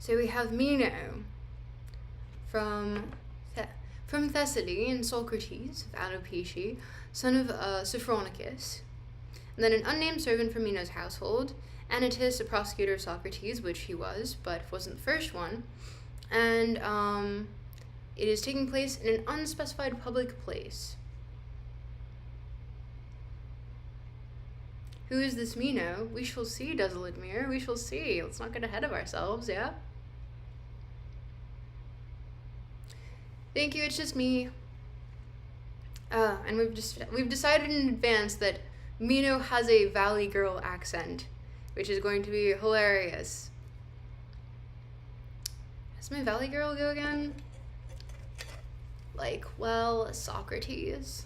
So we have Meno from Thessaly and Socrates of Alopecia, son of Sophronicus, and then an unnamed servant from Meno's household, Anytus, a prosecutor of Socrates, which he was, but wasn't the first one, and it is taking place in an unspecified public place. Who is this Meno? We shall see, desolate mirror, we shall see. Let's not get ahead of ourselves, yeah? Thank you, it's just me. And we've decided in advance that Meno has a Valley Girl accent, which is going to be hilarious. Does my Valley Girl go again? Like, well, Socrates.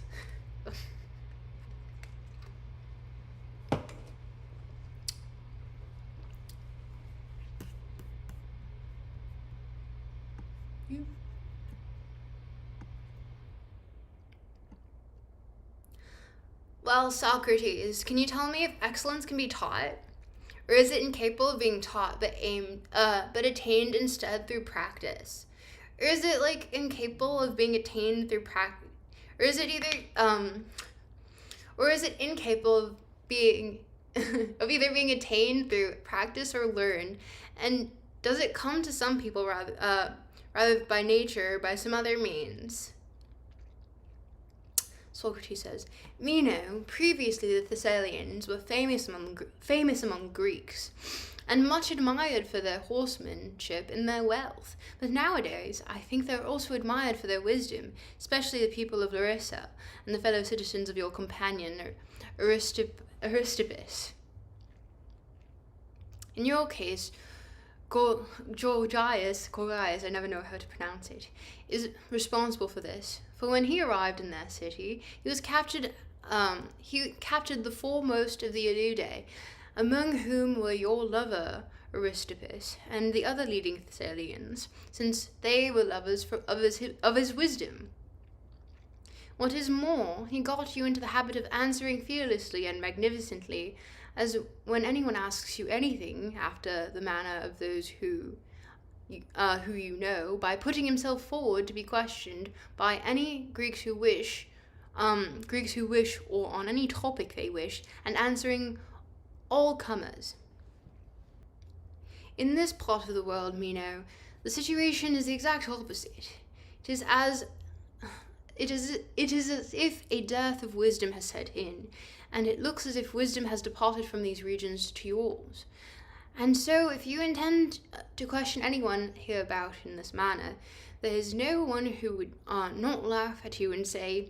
Well, Socrates, can you tell me if excellence can be taught? Or is it incapable of being taught but attained instead through practice? Or is it like incapable of being attained through practice? Or is it incapable of being either being attained through practice or learned? And does it come to some people rather by nature or by some other means? Socrates says, Meno, previously the Thessalians were famous among Greeks, and much admired for their horsemanship and their wealth. But nowadays, I think they're also admired for their wisdom, especially the people of Larissa and the fellow citizens of your companion, Aristippus. In your case, Gorgias, I never know how to pronounce it, is responsible for this. For when he arrived in their city, he captured the foremost of the Aludae, among whom were your lover, Aristippus, and the other leading Thessalians, since they were lovers of his wisdom. What is more, he got you into the habit of answering fearlessly and magnificently, as when anyone asks you anything, after the manner of those who you know, by putting himself forward to be questioned by any Greeks who wish, or on any topic they wish, and answering all comers. In this part of the world, Meno, the situation is the exact opposite. It is as if a dearth of wisdom has set in, and it looks as if wisdom has departed from these regions to yours. And so, if you intend to question anyone hereabout in this manner, there is no one who would not laugh at you and say,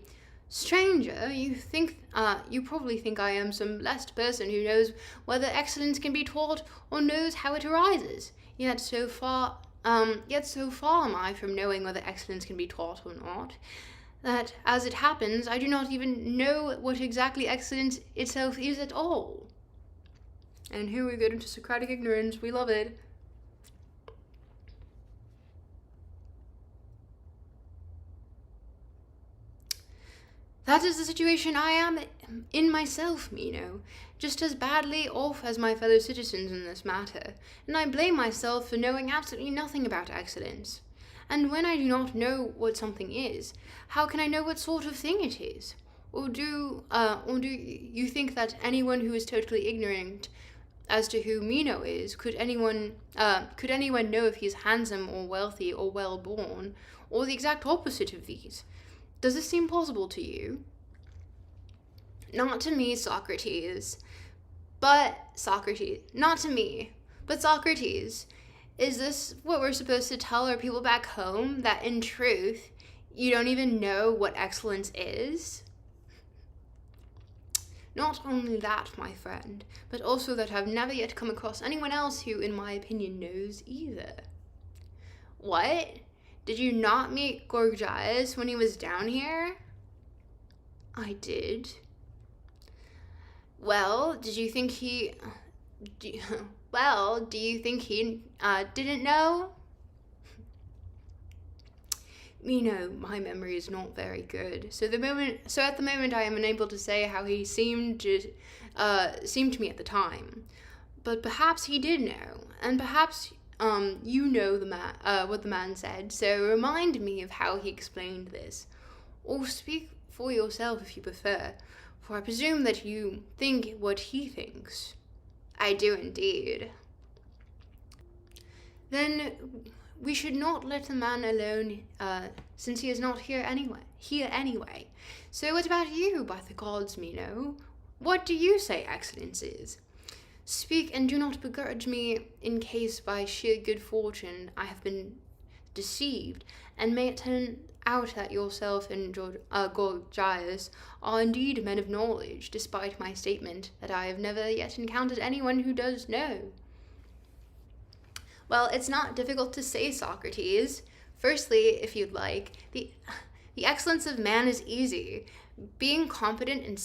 Stranger, you probably think I am some blessed person who knows whether excellence can be taught or knows how it arises. Yet so far am I from knowing whether excellence can be taught or not, that, as it happens, I do not even know what exactly excellence itself is at all. And here we get into Socratic ignorance. We love it. That is the situation I am in myself, Meno, just as badly off as my fellow citizens in this matter, and I blame myself for knowing absolutely nothing about excellence. And when I do not know what something is, how can I know what sort of thing it is? Or do you think that anyone who is totally ignorant as to who Meno is, could anyone know if he is handsome or wealthy or well-born, or the exact opposite of these? Does this seem possible to you? Not to me, Socrates. Not to me. But Socrates, is this what we're supposed to tell our people back home, that in truth, you don't even know what excellence is? Not only that, my friend, but also that I've never yet come across anyone else who, in my opinion, knows either. What? Did you not meet Gorgias when he was down here? I did. Well, do you think he didn't know? Meno, my memory is not very good. So at the moment I am unable to say how he seemed to me at the time. But perhaps he did know, and perhaps you know what the man said, so remind me of how he explained this. Or speak for yourself if you prefer, for I presume that you think what he thinks. I do indeed. Then we should not let the man alone, since he is not here anyway. So what about you, by the gods, Meno? What do you say excellence is? Speak, and do not begrudge me in case by sheer good fortune I have been deceived, and may it turn out that yourself and Gorgias are indeed men of knowledge, despite my statement that I have never yet encountered anyone who does know. Well, it's not difficult to say, Socrates. Firstly, if you'd like, the excellence of man is easy. Being competent in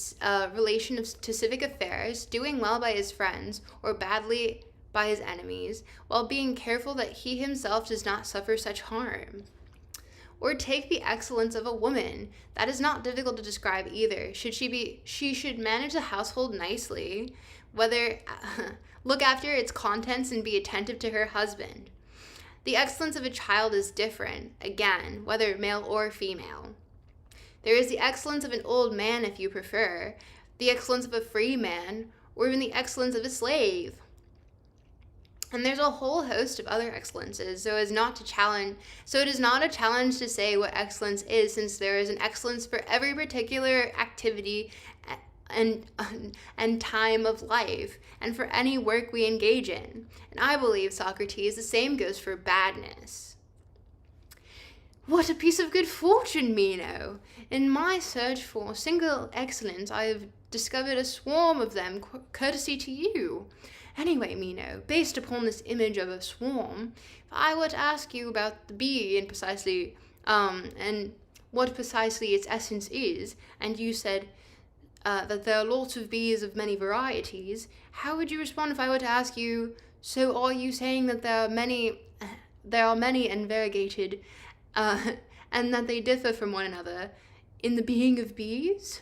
relation to civic affairs, doing well by his friends, or badly by his enemies, while being careful that he himself does not suffer such harm. Or take the excellence of a woman. That is not difficult to describe either. She should manage the household nicely, look after its contents and be attentive to her husband. The excellence of a child is different, again, whether male or female. There is the excellence of an old man, if you prefer, the excellence of a free man, or even the excellence of a slave. And there's a whole host of other excellences, so it is not a challenge to say what excellence is, since there is an excellence for every particular activity and time of life, and for any work we engage in. And I believe, Socrates, the same goes for badness. What a piece of good fortune, Meno! In my search for single excellence, I have discovered a swarm of them, courtesy to you. Anyway, Meno, based upon this image of a swarm, if I were to ask you about the bee and what precisely its essence is, and you said that there are lots of bees of many varieties, how would you respond if I were to ask you, so are you saying that there are many and variegated, and that they differ from one another in the being of bees?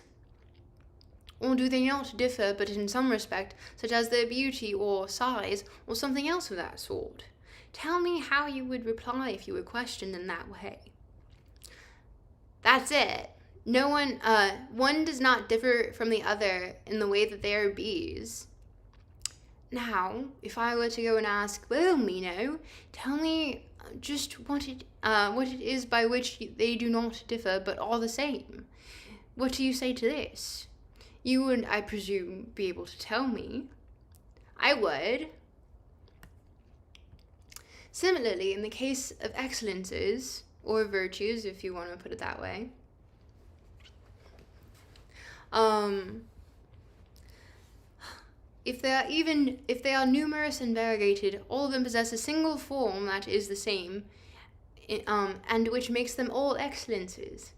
Or do they not differ, but in some respect, such as their beauty or size, or something else of that sort? Tell me how you would reply if you were questioned in that way. That's it. One does not differ from the other in the way that they are bees. Now, if I were to go and ask, well, Meno, tell me just what it is by which they do not differ but are the same. What do you say to this? You would, I presume, be able to tell me. I would. Similarly, in the case of excellences, or virtues, if you want to put it that way, if they are numerous and variegated, all of them possess a single form that is the same, and which makes them all excellences.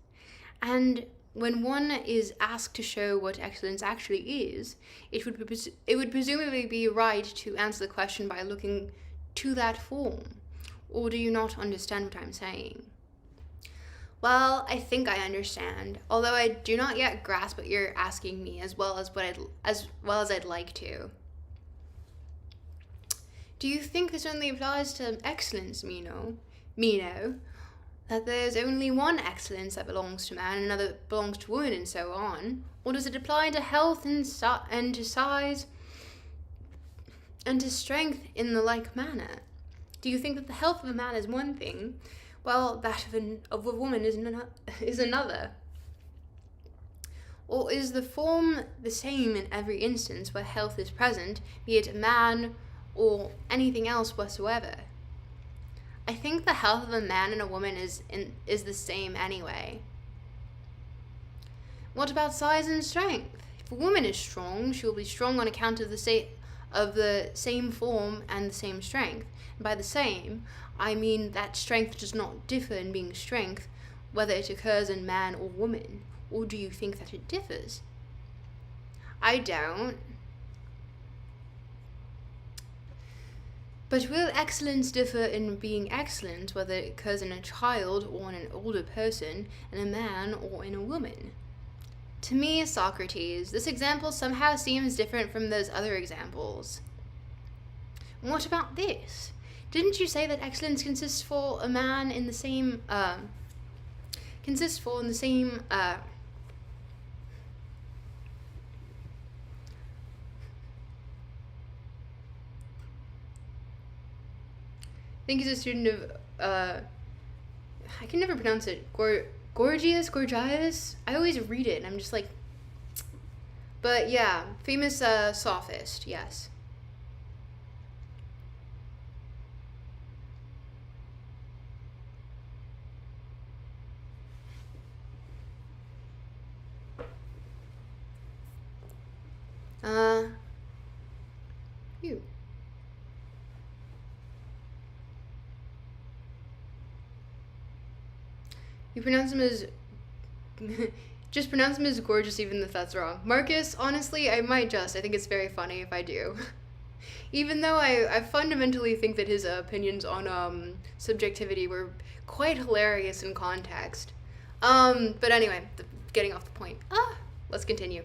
And when one is asked to show what excellence actually is, it would presumably be right to answer the question by looking to that form. Or do you not understand what I'm saying? Well, I think I understand, although I do not yet grasp what you're asking me as well as I'd like to. Do you think this only applies to excellence, Meno? That there's only one excellence that belongs to man, and another belongs to woman, and so on? Or does it apply to health and to size and to strength in the like manner? Do you think that the health of a man is one thing, while that of a woman is another? Or is the form the same in every instance where health is present, be it a man or anything else whatsoever? I think the health of a man and a woman is the same anyway. What about size and strength? If a woman is strong, she will be strong on account of the same form and the same strength. And by the same, I mean that strength does not differ in being strength, whether it occurs in man or woman. Or do you think that it differs? I don't. But will excellence differ in being excellent, whether it occurs in a child or in an older person, in a man or in a woman? To me, Socrates, this example somehow seems different from those other examples. And what about this? Didn't you say that excellence consists for a man in the same, I think he's a student of, I can never pronounce it, Gorgias? I always read it and I'm just like, but yeah, famous sophist, yes. You. You pronounce him as, just pronounce him as gorgeous even if that's wrong. Marcus, honestly, I might just. I think it's very funny if I do. Even though I fundamentally think that his opinions on subjectivity were quite hilarious in context. But anyway, getting off the point. Let's continue.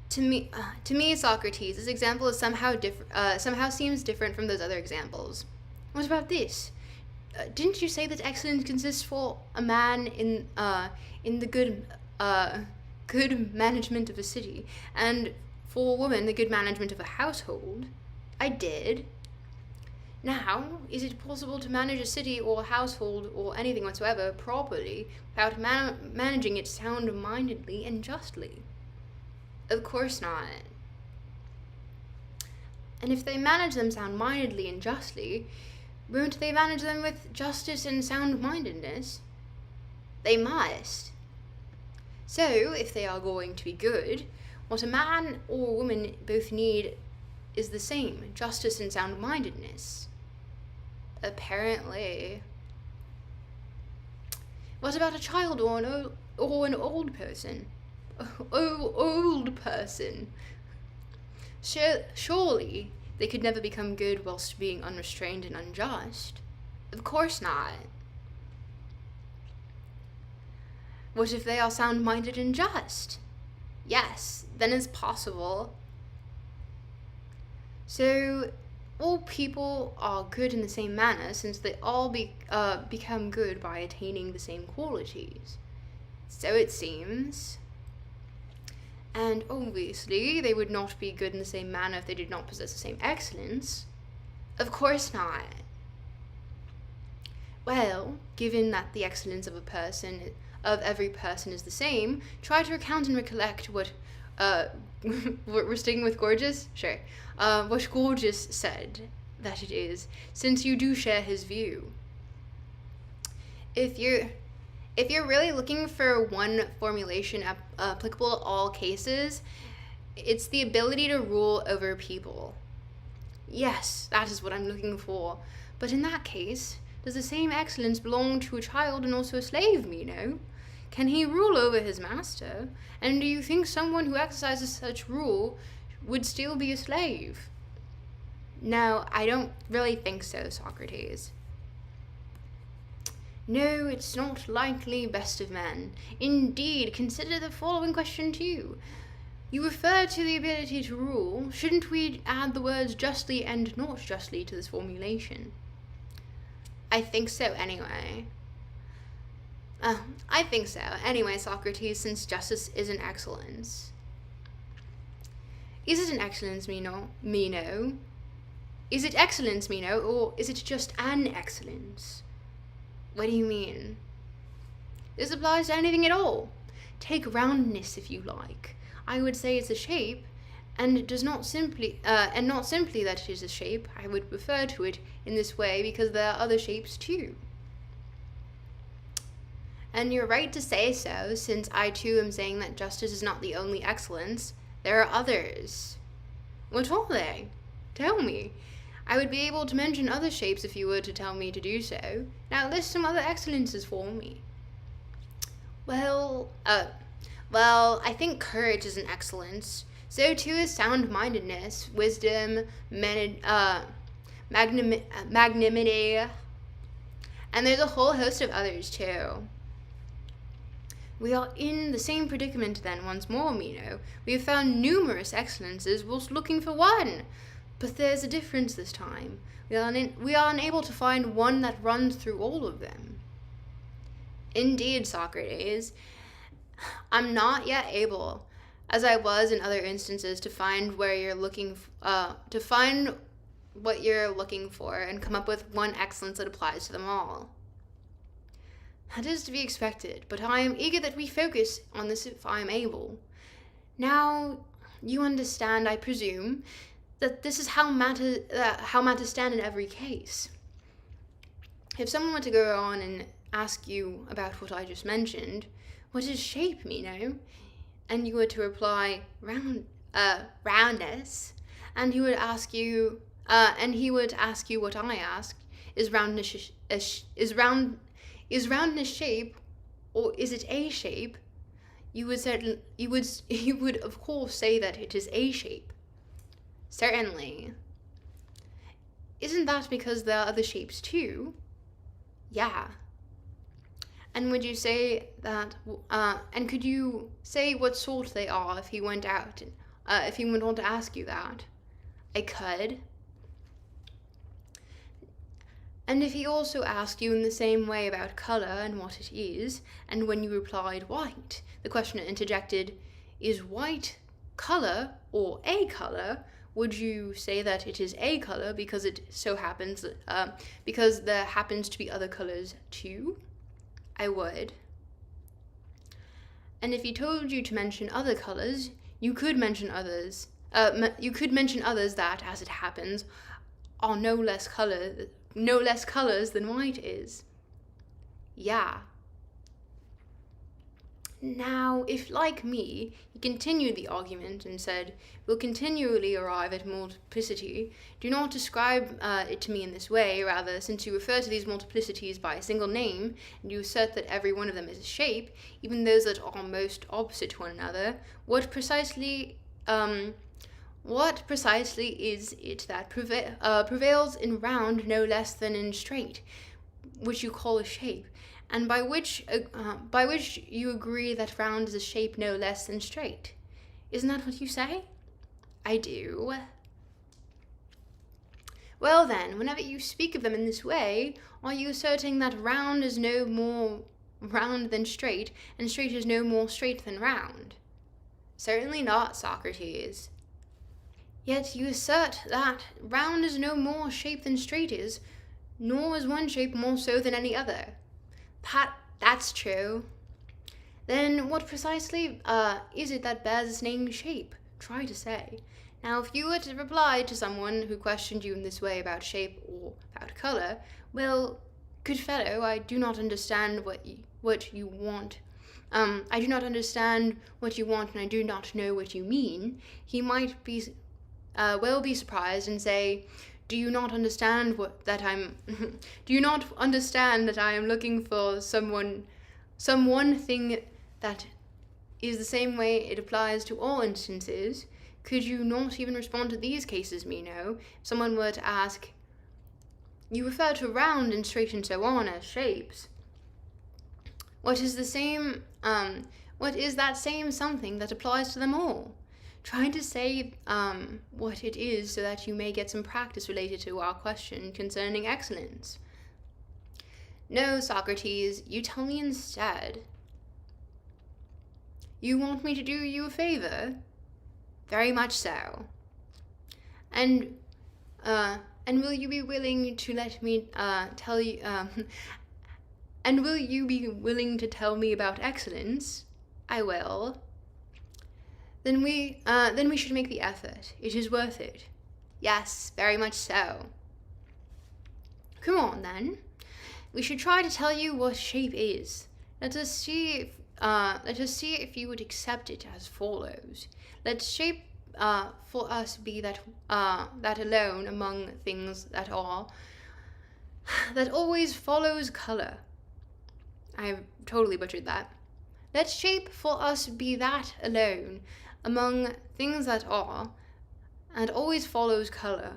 To me, Socrates, this example is somehow seems different from those other examples. What about this? Didn't you say that excellence consists for a man in the good management of a city, and for a woman the good management of a household? I did. Now, is it possible to manage a city or a household or anything whatsoever properly without managing it sound-mindedly and justly? Of course not. And if they manage them sound-mindedly and justly, won't they manage them with justice and sound-mindedness? They must. So, if they are going to be good, what a man or a woman both need is the same, justice and sound-mindedness. Apparently. What about a child or an old person? Old person. Surely they could never become good whilst being unrestrained and unjust. Of course not. What if they are sound-minded and just? Yes, then it's possible. So, all people are good in the same manner, since they all become good by attaining the same qualities. So it seems. And obviously, they would not be good in the same manner if they did not possess the same excellence. Of course not. Well, given that the excellence of every person is the same, try to recount and recollect what, we're sticking with Gorgias? Sure. What Gorgias said that it is, since you do share his view. If you're really looking for one formulation applicable to all cases, it's the ability to rule over people. Yes, that is what I'm looking for. But in that case, does the same excellence belong to a child and also a slave, Meno? Can he rule over his master? And do you think someone who exercises such rule would still be a slave? No, I don't really think so, Socrates. No, it's not likely, best of men. Indeed, consider the following question too. You refer to the ability to rule. Shouldn't we add the words justly and not justly to this formulation? I think so anyway. I think so. Anyway, Socrates, since justice is an excellence. Is it an excellence, Meno? Is it excellence, Meno, or is it just an excellence? What do you mean? This applies to anything at all. Take roundness if you like. I would say it's a shape, and it does not simply, and not simply that it is a shape. I would refer to it in this way because there are other shapes too. And you're right to say so, since I too am saying that justice is not the only excellence. There are others. What are they? Tell me. I would be able to mention other shapes if you were to tell me to do so. Now list some other excellences for me. Well, I think courage is an excellence. So too is sound-mindedness, wisdom, magnanimity, And there's a whole host of others too. We are in the same predicament then once more, Meno. We have found numerous excellences whilst looking for one. But there's a difference this time. We are unable to find one that runs through all of them. Indeed, Socrates, I'm not yet able, as I was in other instances, to find what you're looking for and come up with one excellence that applies to them all. That is to be expected, but I am eager that we focus on this if I am able. Now, you understand, I presume, that this is how matters stand in every case. If someone were to go on and ask you about what I just mentioned, what is shape, Meno? And you were to reply, roundness, and he would ask you what I asked, is roundness shape, or is it a shape? You would of course say that it is a shape. Certainly. Isn't that because there are other shapes too? Yeah. And would you say that, and could you say what sort they are if he went on to ask you that? I could. And if he also asked you in the same way about colour and what it is, and when you replied white, the questioner interjected, is white colour or a colour? Would you say that it is a colour because it so happens, because there happens to be other colours too? I would. And if he told you to mention other colours, you could mention others. That, as it happens, are no less colours than white is. Yeah. Now, if, like me, he continued the argument and said, we'll continually arrive at multiplicity, do not describe it to me in this way. Rather, since you refer to these multiplicities by a single name, and you assert that every one of them is a shape, even those that are most opposite to one another, what precisely is it that prevails in round no less than in straight, which you call a shape, and by which you agree that round is a shape no less than straight? Isn't that what you say? I do. Well then, whenever you speak of them in this way, are you asserting that round is no more round than straight, and straight is no more straight than round? Certainly not, Socrates. Yet you assert that round is no more shape than straight is, nor is one shape more so than any other. That's true. Then what precisely is it that bears its name shape? Try to say. Now, if you were to reply to someone who questioned you in this way about shape or about colour, well, good fellow, I do not understand what you want. I do not understand what you want, and I do not know what you mean. He might be surprised and say, do you not understand that I am looking for some one thing that is the same way it applies to all instances? Could you not even respond to these cases, Meno? If someone were to ask, you refer to round and straight and so on as shapes. What is that same something that applies to them all? Try to say what it is so that you may get some practice related to our question concerning excellence. No, Socrates, you tell me instead. You want me to do you a favour? Very much so. And will you be willing to let me tell you? And will you be willing to tell me about excellence? I will. Then we should make the effort. It is worth it. Yes, very much so. Come on, then. We should try to tell you what shape is. Let us see if you would accept it as follows. Let shape for us be that alone among things that always follows color. I totally butchered that. Let shape for us be that alone among things that are, and always follows color.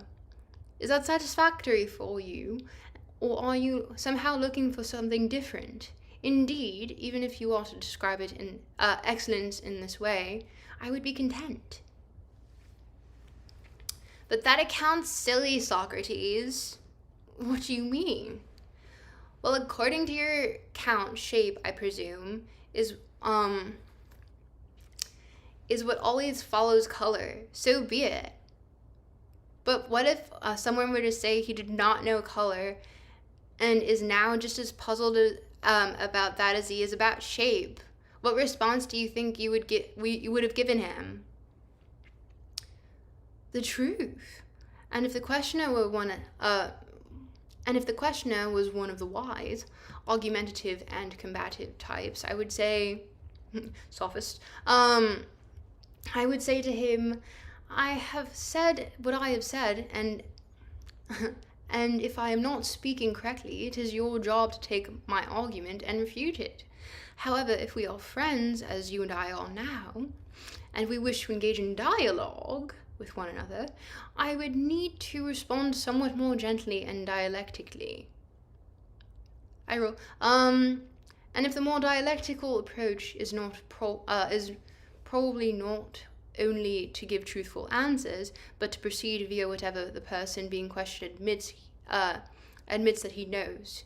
Is that satisfactory for you? Or are you somehow looking for something different? Indeed, even if you are to describe it in excellence in this way, I would be content. But that accounts silly, Socrates. What do you mean? Well, according to your count, shape, I presume, is what always follows color. So be it. But what if someone were to say he did not know color and is now just as puzzled about that as he is about shape? What response do you think you would have given him? The truth. And if the questioner was one of the wise, argumentative and combative types, I would say, sophist. I would say to him, I have said what I have said, and and if I am not speaking correctly, it is your job to take my argument and refute it. However, if we are friends, as you and I are now, and we wish to engage in dialogue with one another, I would need to respond somewhat more gently and dialectically. I roll. And if the more dialectical approach is probably not only to give truthful answers, but to proceed via whatever the person being questioned admits that he knows.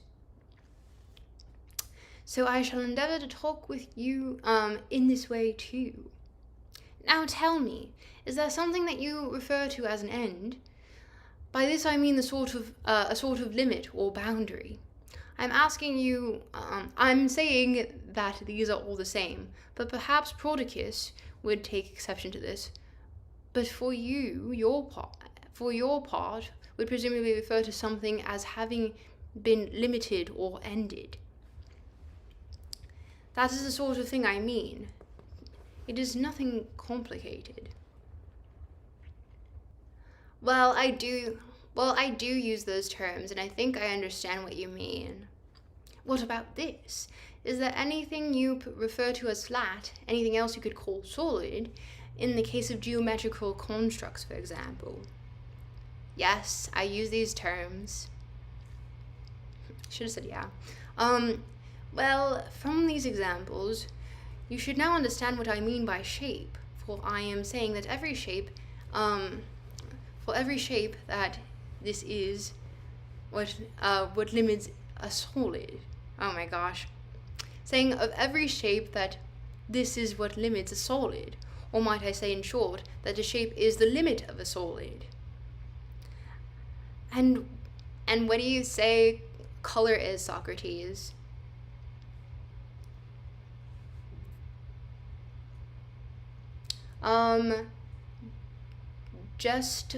So I shall endeavor to talk with you in this way too. Now tell me, is there something that you refer to as an end? By this I mean a sort of limit or boundary. I'm saying that these are all the same, but perhaps Prodicus would take exception to this. But for you, your part would presumably refer to something as having been limited or ended. That is the sort of thing I mean. It is nothing complicated. Well, I do use those terms, and I think I understand what you mean. What about this? Is there anything you refer to as flat, anything else you could call solid, in the case of geometrical constructs, for example? Yes, I use these terms. Should have said yeah. Well, from these examples, you should now understand what I mean by shape, for I am saying that every shape that this is what limits a solid. Oh my gosh. Saying of every shape that this is what limits a solid, or might I say in short, that a shape is the limit of a solid. And what do you say color is, Socrates? Just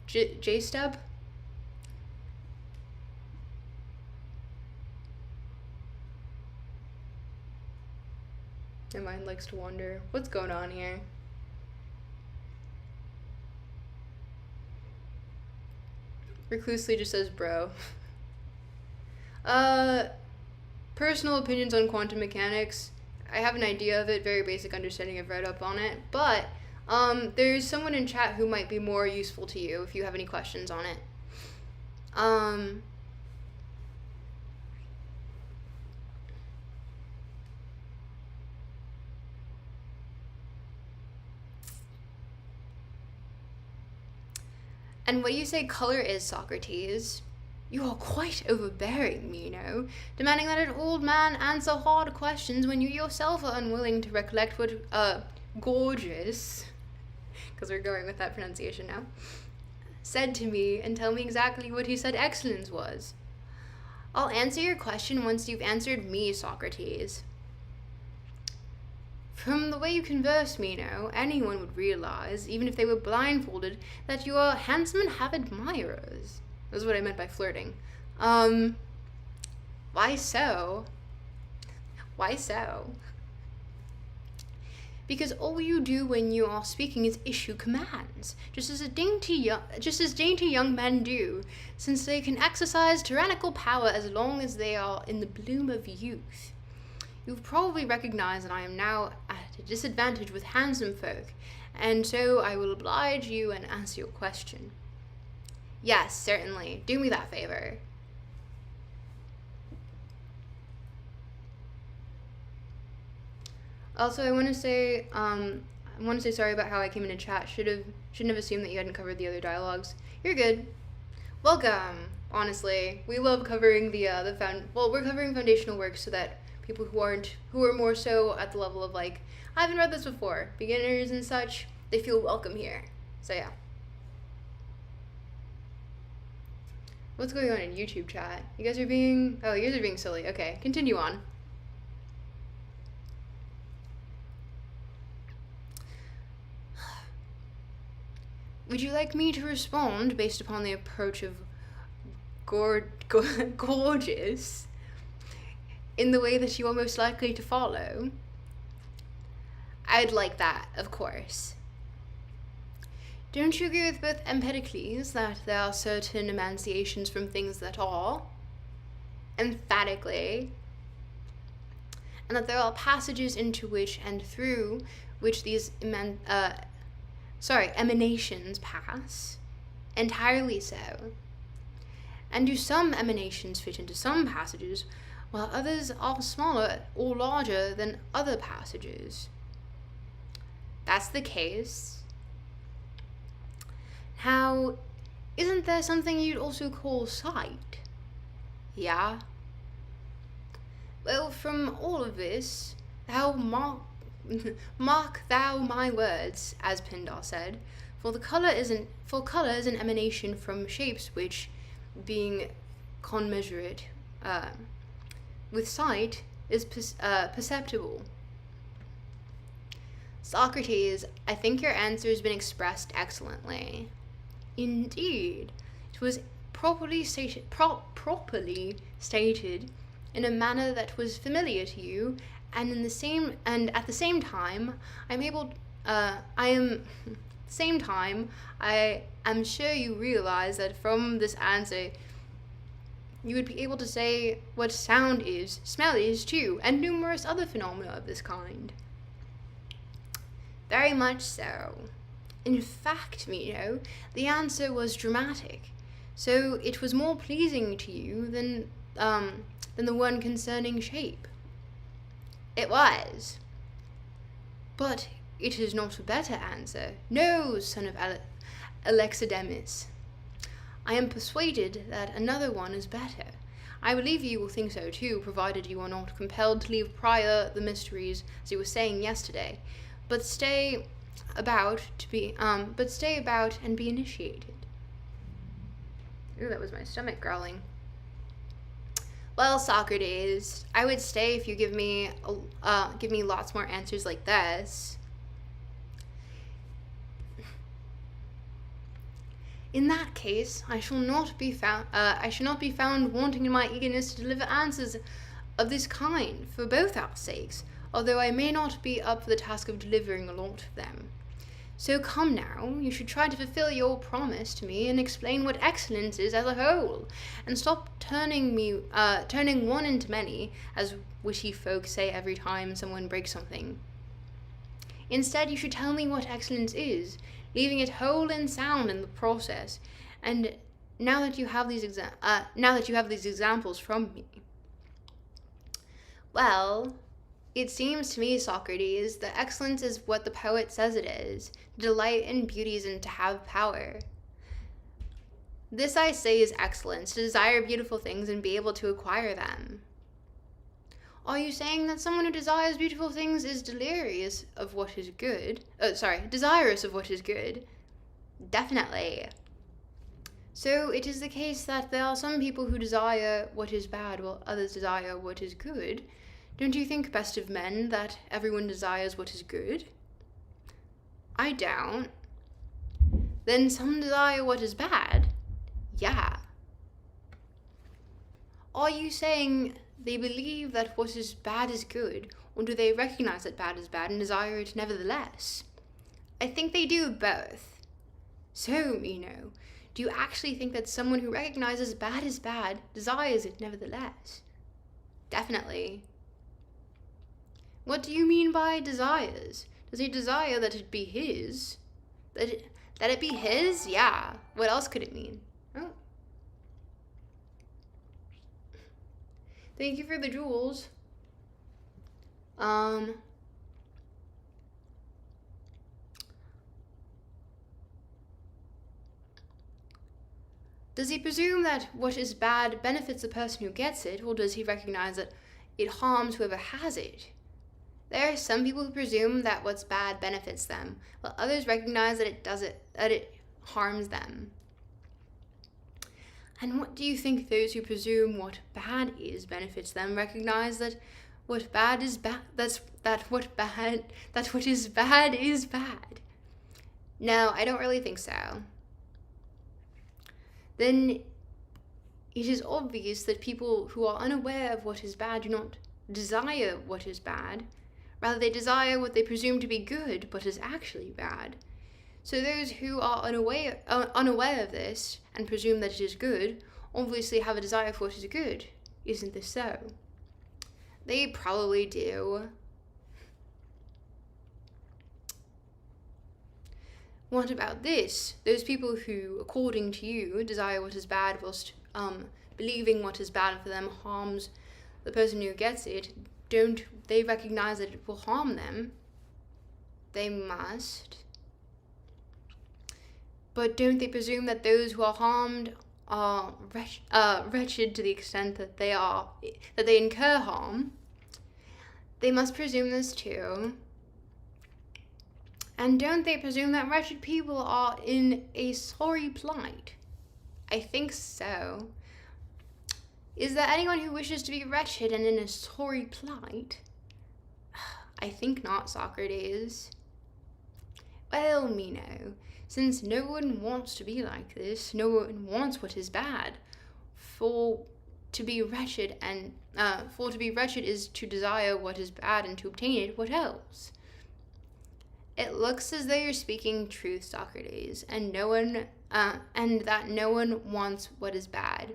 J-stub? My mind likes to wonder, what's going on here? Reclusely just says bro. Personal opinions on quantum mechanics. I have an idea of it, very basic understanding. I've read up on it, but there's someone in chat who might be more useful to you if you have any questions on it. And what do you say color is, Socrates? You are quite overbearing, Meno, demanding that an old man answer hard questions when you yourself are unwilling to recollect what, gorgeous, because we're going with that pronunciation now, said to me and tell me exactly what he said excellence was. I'll answer your question once you've answered me, Socrates. From the way you converse, Meno, anyone would realize, even if they were blindfolded, that you are handsome and have admirers. That's what I meant by flirting. Why so? Why so? Because all you do when you are speaking is issue commands, just as dainty young men do, since they can exercise tyrannical power as long as they are in the bloom of youth. You've probably recognized that I am now at a disadvantage with handsome folk, and so I will oblige you and answer your question. Yes, certainly. Do me that favor. Also, I want to say sorry about how I came into chat. Shouldn't have assumed that you hadn't covered the other dialogues. You're good. Welcome. Honestly, we love covering we're covering foundational works so that people who are more so at the level of like, I haven't read this before, beginners and such, they feel welcome here. So yeah. What's going on in YouTube chat? You guys are being silly. Okay, continue on. Would you like me to respond based upon the approach of gorgeous in the way that you are most likely to follow? I'd like that, of course. Don't you agree with both Empedocles that there are certain enunciations from things that are, emphatically, and that there are passages into which and through which these emanations pass? Entirely so. And do some emanations fit into some passages, while others are smaller or larger than other passages? That's the case. Now, isn't there something you'd also call sight? Yeah. Well, from all of this, thou mark thou my words, as Pindar said, for colour is an emanation from shapes which, being commensurate with sight, is perceptible. Socrates, I think your answer has been expressed excellently. Indeed, it was properly stated in a manner that was familiar to you, and at the same time, I am sure you realize that from this answer, you would be able to say what sound is, smell is too, and numerous other phenomena of this kind. Very much so. In fact, Meno, the answer was dramatic, so it was more pleasing to you than the one concerning shape. It was. But it is not a better answer. No, son of Alexidemus. I am persuaded that another one is better. I believe you will think so too, provided you are not compelled to leave prior the mysteries, as you were saying yesterday, but stay about and be initiated. Ooh, that was my stomach growling. Well, Socrates, I would stay if you give me lots more answers like this. In that case, I shall not be found wanting in my eagerness to deliver answers of this kind for both our sakes, although I may not be up for the task of delivering a lot of them. So come now, you should try to fulfill your promise to me and explain what excellence is as a whole, and stop turning one into many, as witty folk say every time someone breaks something. Instead, you should tell me what excellence is, leaving it whole and sound in the process. And now that you have these examples from me, well, it seems to me, Socrates, that excellence is what the poet says it is, to delight in beauties and to have power. This, I say, is excellence, to desire beautiful things and be able to acquire them. Are you saying that someone who desires beautiful things is desirous of what is good? Definitely. So it is the case that there are some people who desire what is bad while others desire what is good. Don't you think, best of men, that everyone desires what is good? I don't. Then some desire what is bad? Yeah. Are you saying they believe that what is bad is good, or do they recognize that bad is bad and desire it nevertheless? I think they do both. So, Meno, do you actually think that someone who recognizes bad is bad desires it nevertheless? Definitely. What do you mean by desires? Does he desire that it be his? That it be his? Yeah. What else could it mean? Oh. Thank you for the jewels. Does he presume that what is bad benefits the person who gets it, or does he recognize that it harms whoever has it? There are some people who presume that what's bad benefits them, while others recognize that it harms them. And what do you think those who presume what bad is benefits them recognize that what bad is bad? That what is bad is bad. No, I don't really think so. Then it is obvious that people who are unaware of what is bad do not desire what is bad. Rather, they desire what they presume to be good, but is actually bad. So those who are unaware of this and presume that it is good, obviously have a desire for what is good. Isn't this so? They probably do. What about this? Those people who, according to you, desire what is bad whilst believing what is bad for them harms the person who gets it, don't they recognize that it will harm them? They must. But don't they presume that those who are harmed are wretched to the extent that they incur harm? They must presume this too. And don't they presume that wretched people are in a sorry plight? I think so. Is there anyone who wishes to be wretched and in a sorry plight? I think not, Socrates. Well, Meno, since no one wants to be like this, no one wants what is bad. For to be wretched is to desire what is bad and to obtain it, what else? It looks as though you're speaking truth, Socrates, and that no one wants what is bad.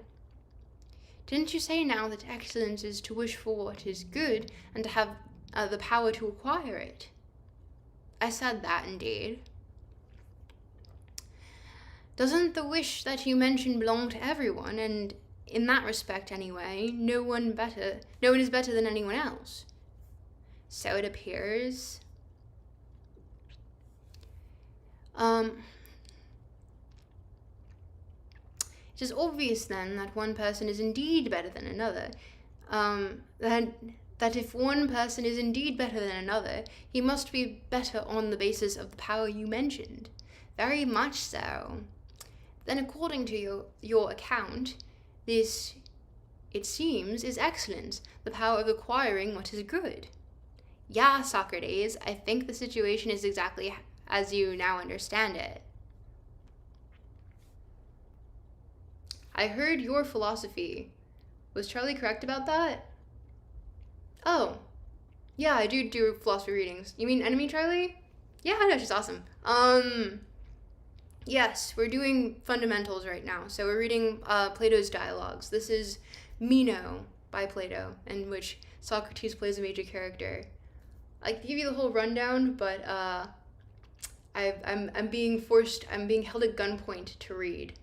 Didn't you say now that excellence is to wish for what is good and to have the power to acquire it? I said that indeed. Doesn't the wish that you mentioned belong to everyone, and in that respect anyway, no one is better than anyone else? So it appears. It is obvious then that one person is indeed better than another. That if one person is indeed better than another, he must be better on the basis of the power you mentioned. Very much so. Then according to your account, this, it seems, is excellence, the power of acquiring what is good. Yeah, Socrates, I think the situation is exactly as you now understand it. I heard your philosophy. Was Charlie correct about that? Oh, yeah, I do philosophy readings. You mean Enemy Charlie? Yeah, I know, she's awesome. Yes, we're doing fundamentals right now. So we're reading Plato's dialogues. This is Meno by Plato, in which Socrates plays a major character. I can give you the whole rundown, but I'm being held at gunpoint to read.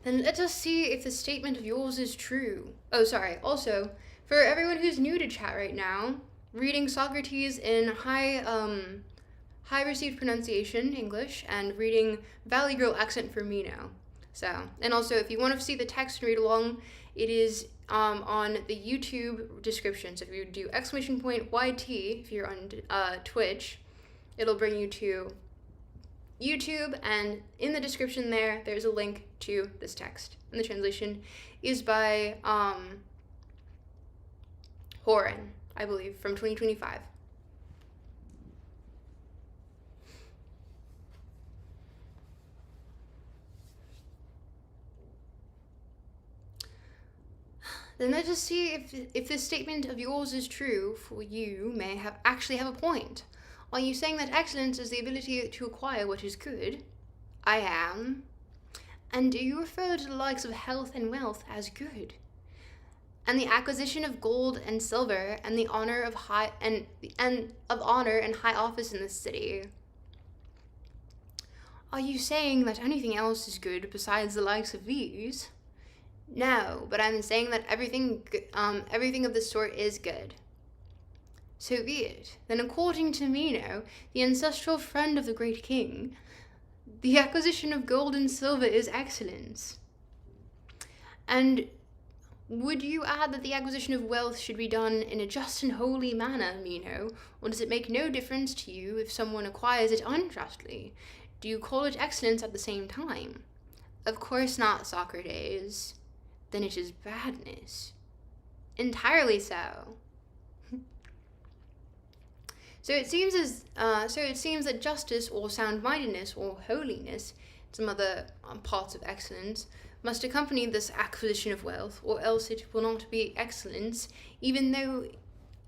Then let us see if the statement of yours is true. Oh, sorry. Also, for everyone who's new to chat right now, reading Socrates in high received pronunciation English and reading Valley Girl accent for Meno. So, and also if you want to see the text and read along, it is on the YouTube description. So if you do !YT, if you're on Twitch, it'll bring you to YouTube, and in the description there's a link to this text. And the translation is by Horan, I believe, from 2025. Then let us see if this statement of yours is true, for you may actually have a point. Are you saying that excellence is the ability to acquire what is good? I am. And do you refer to the likes of health and wealth as good? And the acquisition of gold and silver and the honor of honor and high office in the city? Are you saying that anything else is good besides the likes of these? No, but I'm saying that everything of this sort is good. So be it. Then according to Meno, the ancestral friend of the great king, the acquisition of gold and silver is excellence. And would you add that the acquisition of wealth should be done in a just and holy manner, Meno, or does it make no difference to you if someone acquires it unjustly? Do you call it excellence at the same time? Of course not, Socrates. Then it is badness. Entirely so. So it seems that justice or sound-mindedness or holiness, some other parts of excellence, must accompany this acquisition of wealth, or else it will not be excellence, even though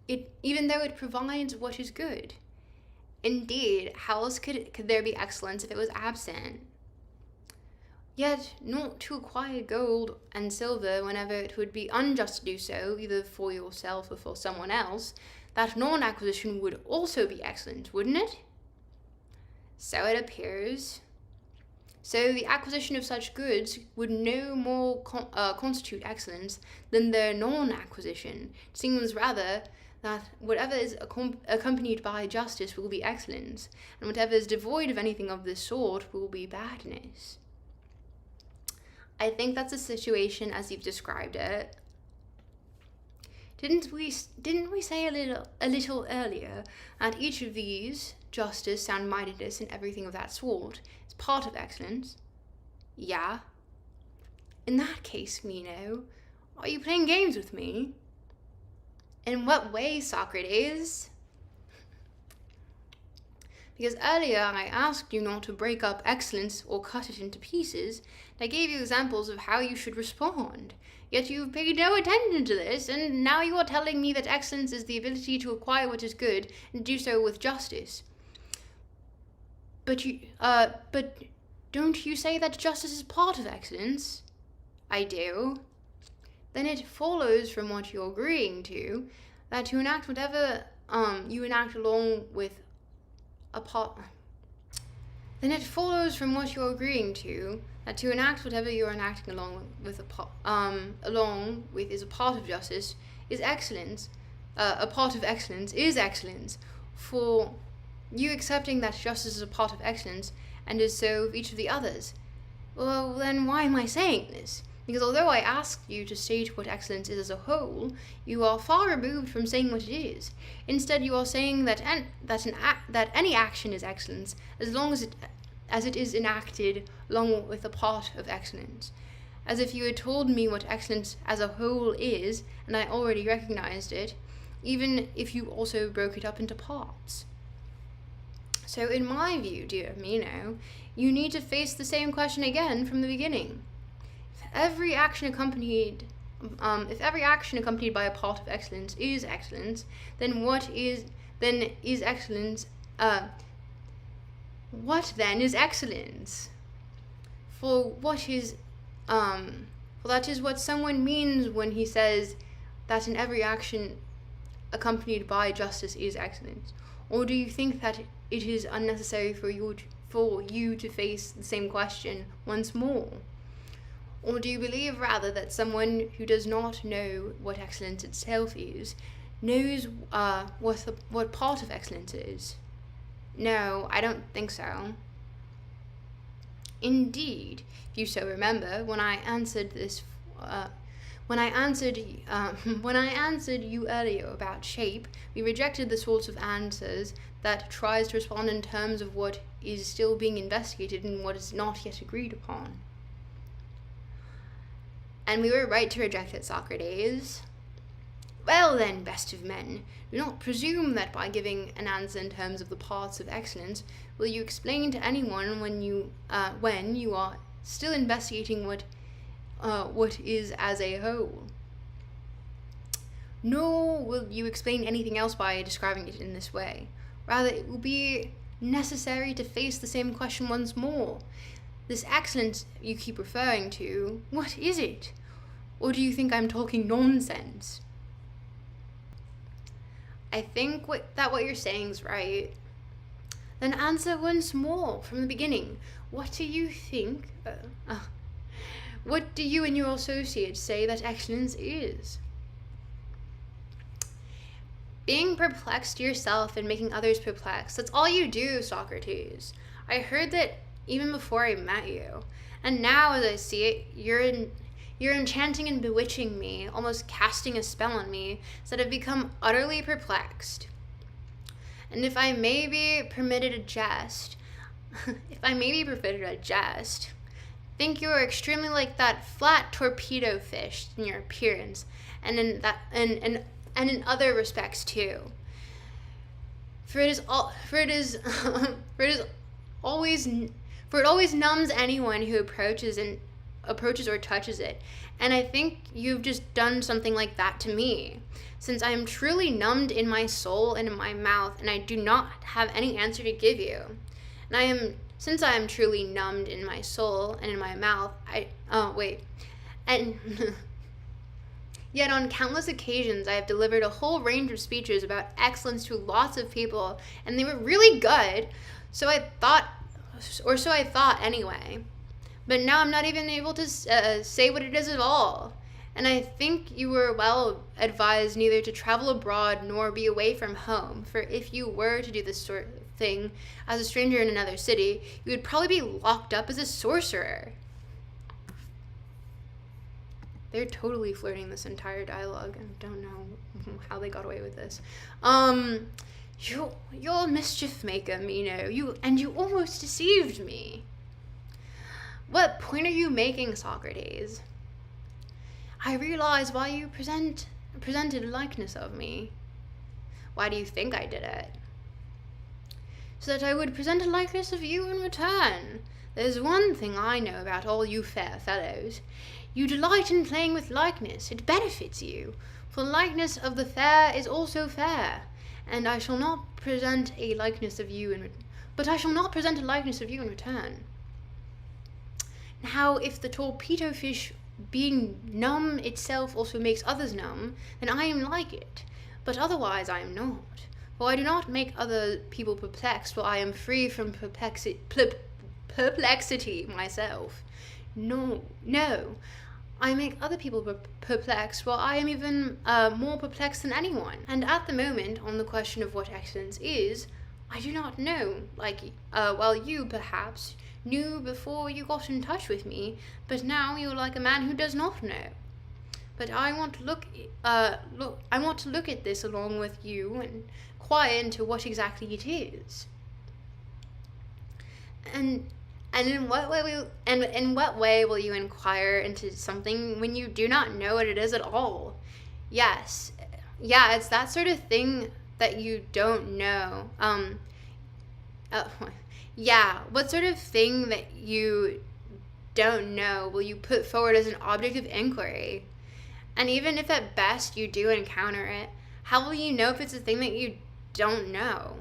it provides what is good. Indeed, how else could there be excellence if it was absent? Yet, not to acquire gold and silver whenever it would be unjust to do so, either for yourself or for someone else, that non-acquisition would also be excellent, wouldn't it? So it appears. So the acquisition of such goods would no more constitute excellence than their non-acquisition. It seems rather that whatever is accompanied by justice will be excellence, and whatever is devoid of anything of this sort will be badness. I think that's the situation as you've described it. Didn't we say a little earlier that each of these, justice, sound-mindedness, and everything of that sort, is part of excellence? Yeah. In that case, Meno, are you playing games with me? In what way, Socrates? Because earlier I asked you not to break up excellence or cut it into pieces, and I gave you examples of how you should respond. Yet you've paid no attention to this, and now you are telling me that excellence is the ability to acquire what is good and do so with justice. But don't you say that justice is part of excellence? I do. Then it follows from what you're agreeing to that to enact whatever you enact along with a part. Then it follows from what you're agreeing to that to enact whatever you're enacting along with is a part of justice is excellence. A part of excellence is excellence. For you accepting that justice is a part of excellence and is so of each of the others. Well, then why am I saying this? Because although I asked you to state what excellence is as a whole, you are far removed from saying what it is. Instead, you are saying that any action is excellence as long as it is enacted along with a part of excellence. As if you had told me what excellence as a whole is, and I already recognized it, even if you also broke it up into parts. So in my view, dear Meno, you need to face the same question again from the beginning. If every action accompanied by a part of excellence is excellence, then what is excellence? What then is excellence? For that is what someone means when he says that in every action accompanied by justice is excellence. Or do you think that it is unnecessary for you to face the same question once more? Or do you believe rather that someone who does not know what excellence itself is knows what part of excellence is? No, I don't think so. Indeed, if you so remember, when I answered you earlier about shape, we rejected the sorts of answers that tries to respond in terms of what is still being investigated and what is not yet agreed upon. And we were right to reject it, Socrates. Well then, best of men, do not presume that by giving an answer in terms of the parts of excellence, will you explain to anyone when you are still investigating what is as a whole. Nor will you explain anything else by describing it in this way. Rather, it will be necessary to face the same question once more. This excellence you keep referring to, what is it? Or do you think I'm talking nonsense? I think what you're saying is right. Then answer once more from the beginning. What do you think? What do you and your associates say that excellence is? Being perplexed yourself and making others perplexed. That's all you do, Socrates. I heard that even before I met you. And now, as I see it, you're enchanting and bewitching me, almost casting a spell on me, so that I've become utterly perplexed. And if I may be permitted a jest, think you are extremely like that flat torpedo fish in your appearance, and in other respects too. For it always numbs anyone who approaches or touches it. And I think you've just done something like that to me, since I am truly numbed in my soul and in my mouth, and I do not have any answer to give you. Since I am truly numbed in my soul and in my mouth, yet on countless occasions I have delivered a whole range of speeches about excellence to lots of people, and they were really good, so I thought anyway. But now I'm not even able to say what it is at all. And I think you were well advised neither to travel abroad nor be away from home, for if you were to do this sort of thing as a stranger in another city, you would probably be locked up as a sorcerer. They're totally flirting this entire dialogue. I don't know how they got away with this. You're a mischief maker, Meno. You almost deceived me. What point are you making, Socrates? I realize why you presented a likeness of me. Why do you think I did it? So that I would present a likeness of you in return. There's one thing I know about all you fair fellows. You delight in playing with likeness. It benefits you, for likeness of the fair is also fair. And I shall not present a likeness of you in return. Now, if the torpedo fish being numb itself also makes others numb, then I am like it. But otherwise I am not. For I do not make other people perplexed, for I am free from perplexity myself. No. I make other people perplexed, for I am even more perplexed than anyone. And at the moment, on the question of what excellence is, I do not know, well, you, perhaps, knew before you got in touch with me, but now you're like a man who does not know. But I want to look at this along with you and inquire into what exactly it is. And in what way will you inquire into something when you do not know what it is at all? Yes. Yeah, it's that sort of thing that you don't know. Yeah, what sort of thing that you don't know will you put forward as an object of inquiry? And even if at best you do encounter it, how will you know if it's a thing that you don't know?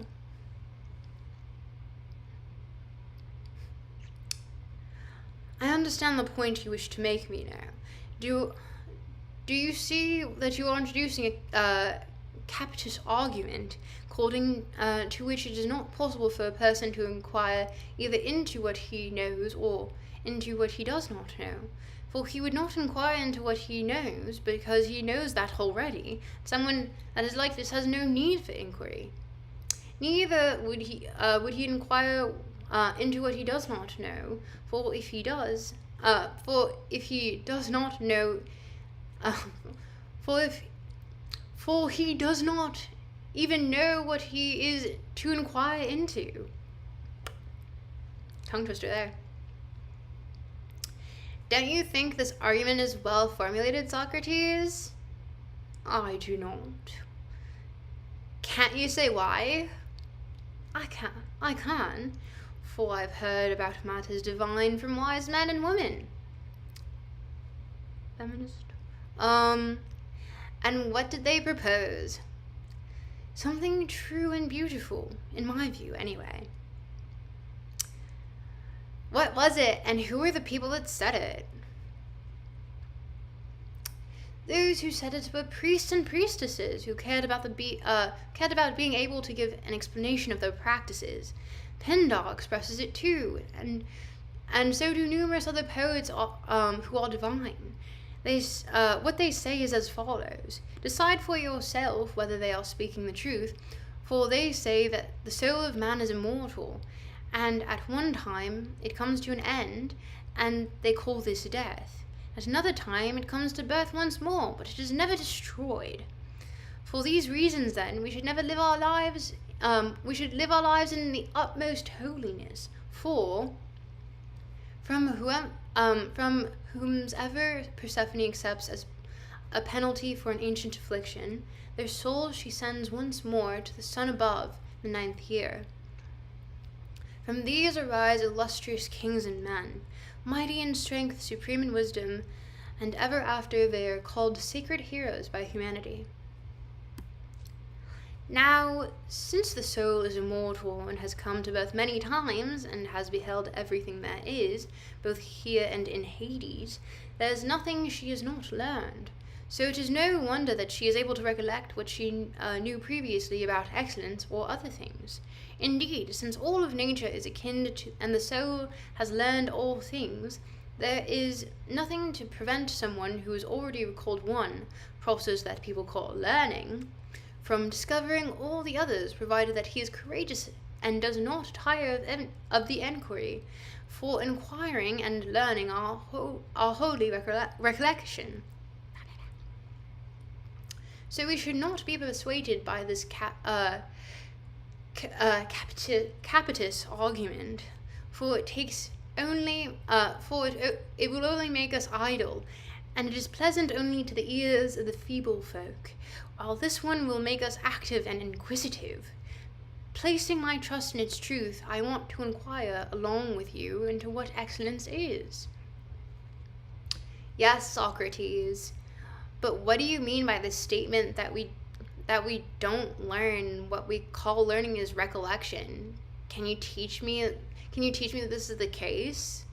I understand the point you wish to make me now. Do you see that you are introducing a captious argument, according to which it is not possible for a person to inquire either into what he knows or into what he does not know? For he would not inquire into what he knows, because he knows that already. Someone that is like this has no need for inquiry. Neither would he inquire into what he does not know, for if he does not know, for he does not even know what he is to inquire into. Tongue twister there. Don't you think this argument is well formulated, Socrates? I do not. Can't you say why? I can, for I've heard about matters divine from wise men and women. Feminist? And what did they propose? Something true and beautiful, in my view, anyway. What was it, and who were the people that said it? Those who said it were priests and priestesses who cared about being able to give an explanation of their practices. Pindar expresses it too, and and so do numerous other poets who are divine. What they say is as follows: decide for yourself whether they are speaking the truth, for they say that the soul of man is immortal, and at one time it comes to an end, and they call this death. At another time it comes to birth once more, but it is never destroyed. For these reasons, then, we should live our lives in the utmost holiness, for from whomsoever Persephone accepts as a penalty for an ancient affliction, their souls she sends once more to the sun above the 9th year. From these arise illustrious kings and men, mighty in strength, supreme in wisdom, and ever after they are called sacred heroes by humanity. Now, since the soul is immortal and has come to birth many times and has beheld everything there is, both here and in Hades, there is nothing she has not learned. So it is no wonder that she is able to recollect what she knew previously about excellence or other things. Indeed, since all of nature is akin to, and the soul has learned all things, there is nothing to prevent someone who has already recalled one process that people call learning from discovering all the others, provided that he is courageous and does not tire of the enquiry. For inquiring and learning are wholly recollection. So we should not be persuaded by this capitis argument, for it takes only it will only make us idle, and it is pleasant only to the ears of the feeble folk, while this one will make us active and inquisitive. Placing my trust in its truth, I want to inquire along with you into what excellence is. Yes, Socrates, but what do you mean by this statement that we don't learn? What we call learning is recollection. Can you teach me that this is the case?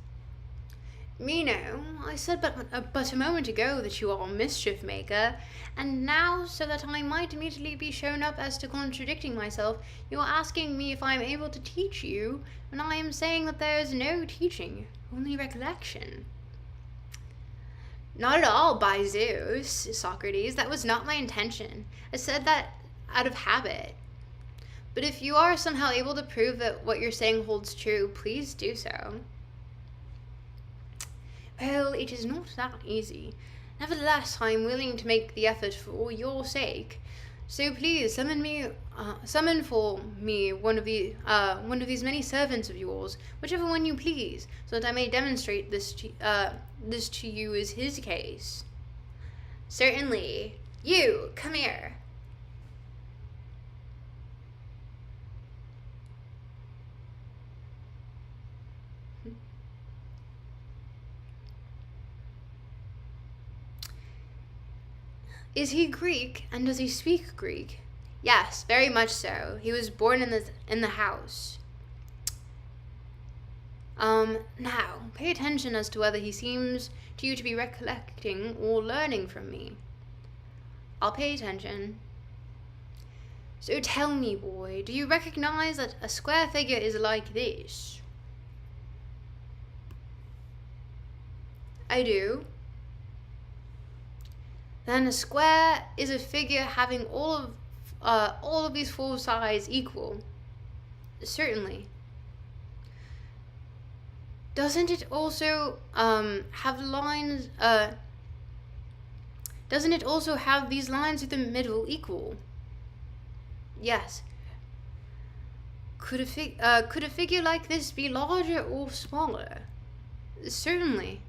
Meno, I said but a moment ago that you are a mischief maker, and now, so that I might immediately be shown up as to contradicting myself, you are asking me if I am able to teach you, when I am saying that there is no teaching, only recollection. Not at all, by Zeus, Socrates, that was not my intention. I said that out of habit. But if you are somehow able to prove that what you're saying holds true, please do so. Well, it is not that easy. Nevertheless, I am willing to make the effort for your sake. So please summon for me one of these many servants of yours, whichever one you please, so that I may demonstrate this to you is his case. Certainly. You, come here. Is he Greek, and does he speak Greek? Yes, very much so. He was born in the house. Now, pay attention as to whether he seems to you to be recollecting or learning from me. I'll pay attention. So tell me, boy, do you recognize that a square figure is like this? I do. Then a square is a figure having all of these four sides equal. Certainly. Doesn't it also have lines? Doesn't it also have these lines through the middle equal? Yes. Could a figure like this be larger or smaller? Certainly.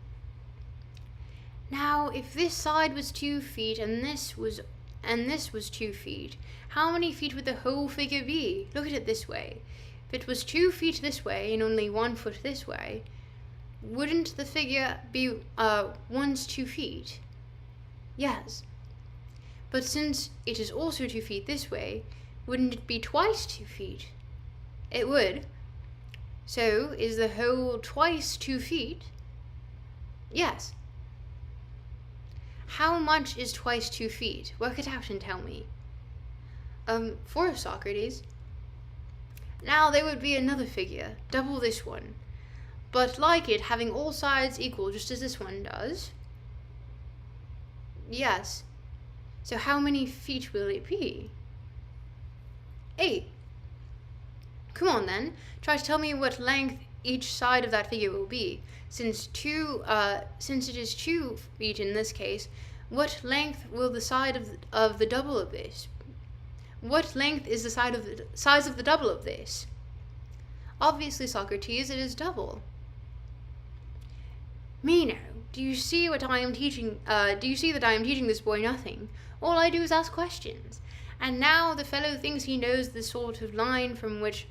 Now, if this side was 2 feet and this was 2 feet, how many feet would the whole figure be? Look at it this way. If it was 2 feet this way and only 1 foot this way, wouldn't the figure be once 2 feet? Yes. But since it is also 2 feet this way, wouldn't it be twice 2 feet? It would. So, is the whole twice 2 feet? Yes. How much is twice 2 feet? Work it out and tell me. 4, Socrates. Now there would be another figure, double this one. but like it having all sides equal, just as this one does. Yes. So how many feet will it be? 8. Come on then, try to tell me what length each side of that figure will be. Since it is 2 feet in this case, what length will the side of the double of this? What length is the size of the double of this? Obviously, Socrates, it is double. Meno, do you see what I am teaching? Do you see that I am teaching this boy nothing? All I do is ask questions. And now the fellow thinks he knows the sort of line from which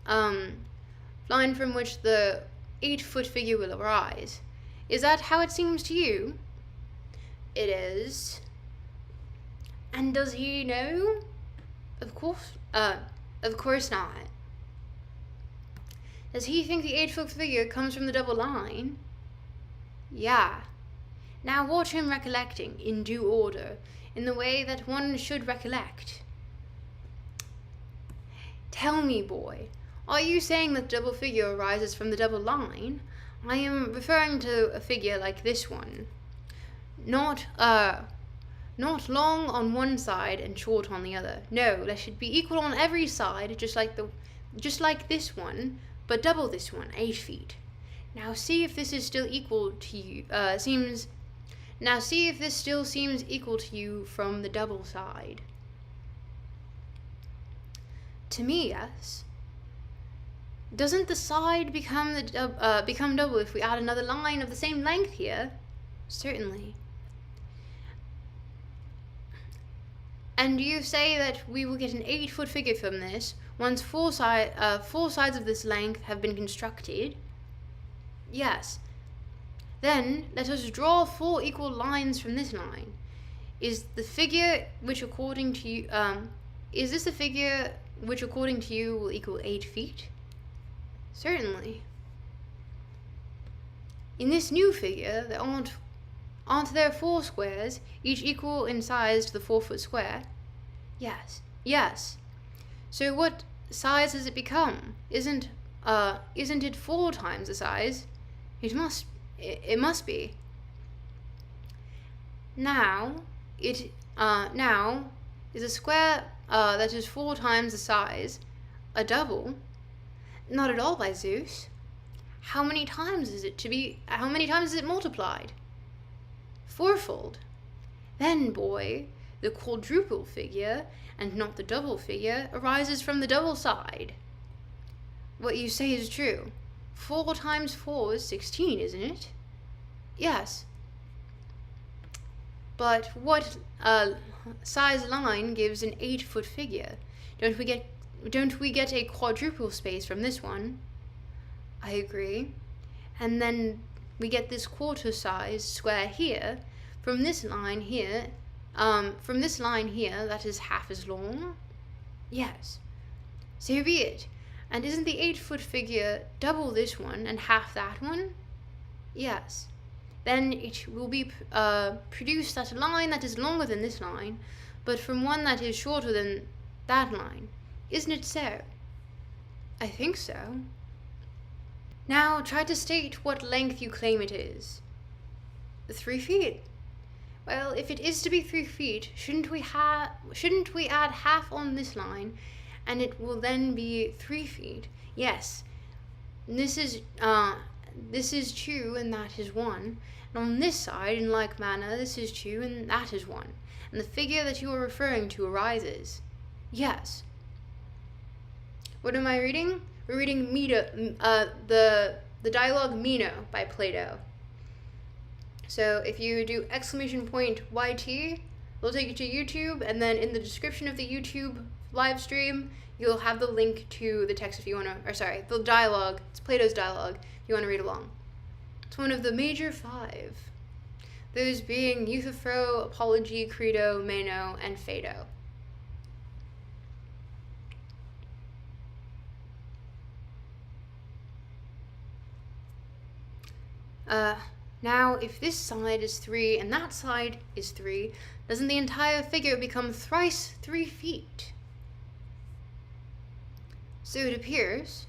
the 8-foot figure will arise. Is that how it seems to you? It is. And does he know? Of course not. Does he think the 8-foot figure comes from the double line? Yeah. Now watch him recollecting, in due order, in the way that one should recollect. Tell me, boy, are you saying that the double figure arises from the double line? I am referring to a figure like this one. Not long on one side and short on the other. No, they should be equal on every side, just like this one, but double this one, 8 feet. Now see if this is still equal to you. Now see if this still seems equal to you from the double side. To me, yes. Doesn't the side become double if we add another line of the same length here? Certainly. And you say that we will get an 8-foot figure from this once four sides of this length have been constructed? Yes. Then let us draw 4 equal lines from this line. Is this the figure which according to you will equal 8 feet? Certainly. In this new figure, there aren't there 4 squares, each equal in size to the 4-foot square? Yes. So what size has it become? Isn't it 4 times the size? It must be. Now is a square that is 4 times the size a double? Not at all, by Zeus. How many times is it multiplied? 4-fold. Then, boy, the quadruple figure, and not the double figure, arises from the double side. What you say is true. 4 times 4 is 16, isn't it? Yes. But what size line gives an 8-foot figure? Don't we get a quadruple space from this one? I agree. And then we get this quarter size square here from this line here. That is half as long. Yes. So be it. And isn't the 8-foot figure double this one and half that one? Yes. Then it will be produced at a line that is longer than this line, but from one that is shorter than that line. Isn't it so? I think so. Now try to state what length you claim it is. 3 feet. Well, if it is to be 3 feet, shouldn't we add half on this line, and it will then be 3 feet? Yes. This is two, and that is 1. And on this side, in like manner, this is 2, and that is 1. And the figure that you are referring to arises. Yes. What am I reading? We're reading the dialogue Meno by Plato. So if you do !YT, it'll take you to YouTube, and then in the description of the YouTube live stream, you'll have the link to the text if you want to, the dialogue. It's Plato's dialogue if you want to read along. It's one of the major 5. Those being Euthyphro, Apology, Crito, Meno, and Phaedo. Now, if this side is 3 and that side is 3, doesn't the entire figure become thrice 3 feet? So it appears.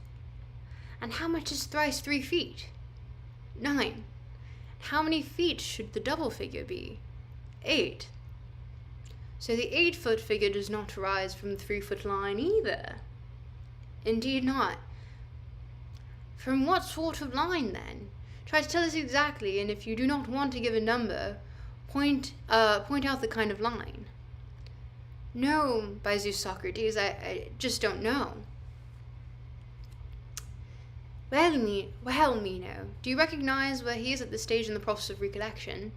And how much is thrice 3 feet? 9. How many feet should the double figure be? 8. So the 8-foot figure does not rise from the 3-foot line either. Indeed not. From what sort of line, then? Try to tell us exactly, and if you do not want to give a number, point out the kind of line. No, by Zeus, Socrates, I just don't know. Well, Meno, do you recognize where he is at this stage in the process of recollection?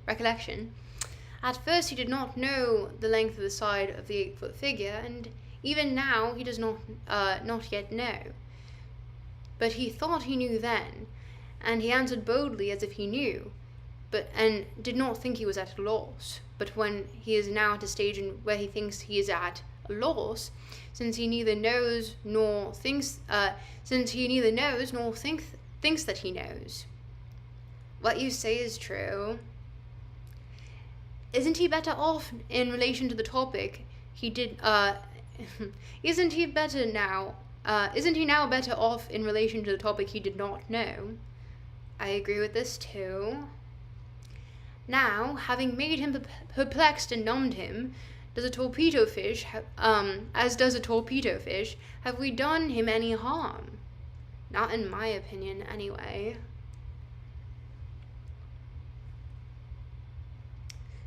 At first he did not know the length of the side of the 8-foot figure, and even now he does not yet know. But he thought he knew then, and he answered boldly as if he knew, and did not think he was at a loss. But when he is now at a stage where he thinks he is at a loss, since he neither knows nor thinks that he knows. What you say is true. Isn't he better off in relation to the topic he did? Isn't he now better off in relation to the topic he did not know? I agree with this too. Now, having made him perplexed and numbed him, as does a torpedo fish, have we done him any harm? Not in my opinion, anyway.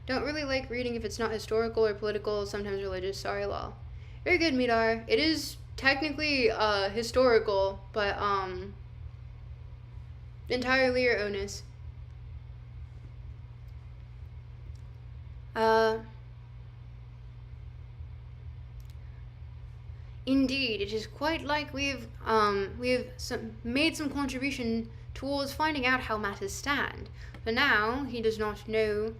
Don't really like reading if it's not historical or political, sometimes religious. Sorry, lol. Very good, Midar. It is technically historical, but entirely your onus. Indeed, it is quite like we've made some contribution towards finding out how matters stand. For now, he does not know.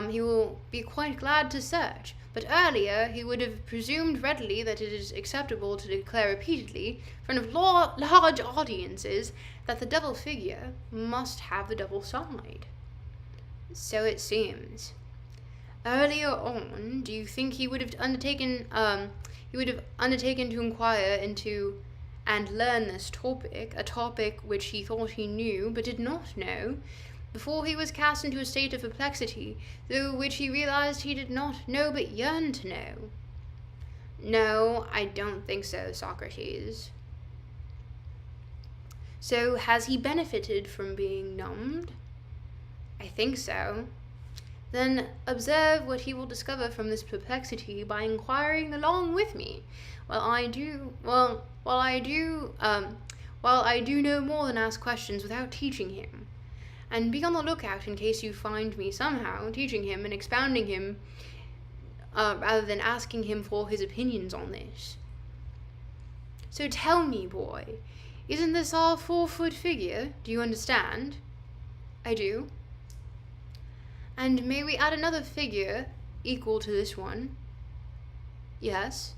He will be quite glad to search. But earlier, he would have presumed readily that it is acceptable to declare repeatedly, in front of large audiences, that the double figure must have the double side. So it seems. Earlier on, do you think he would have undertaken to inquire into and learn this topic, a topic which he thought he knew but did not know, before he was cast into a state of perplexity, through which he realized he did not know but yearned to know? No, I don't think so, Socrates. So has he benefited from being numbed? I think so. Then observe what he will discover from this perplexity by inquiring along with me, while I do no more than ask questions without teaching him. And be on the lookout in case you find me somehow teaching him and expounding him, rather than asking him for his opinions on this. So tell me, boy, isn't this our 4-foot figure? Do you understand? I do. And may we add another figure equal to this one? Yes.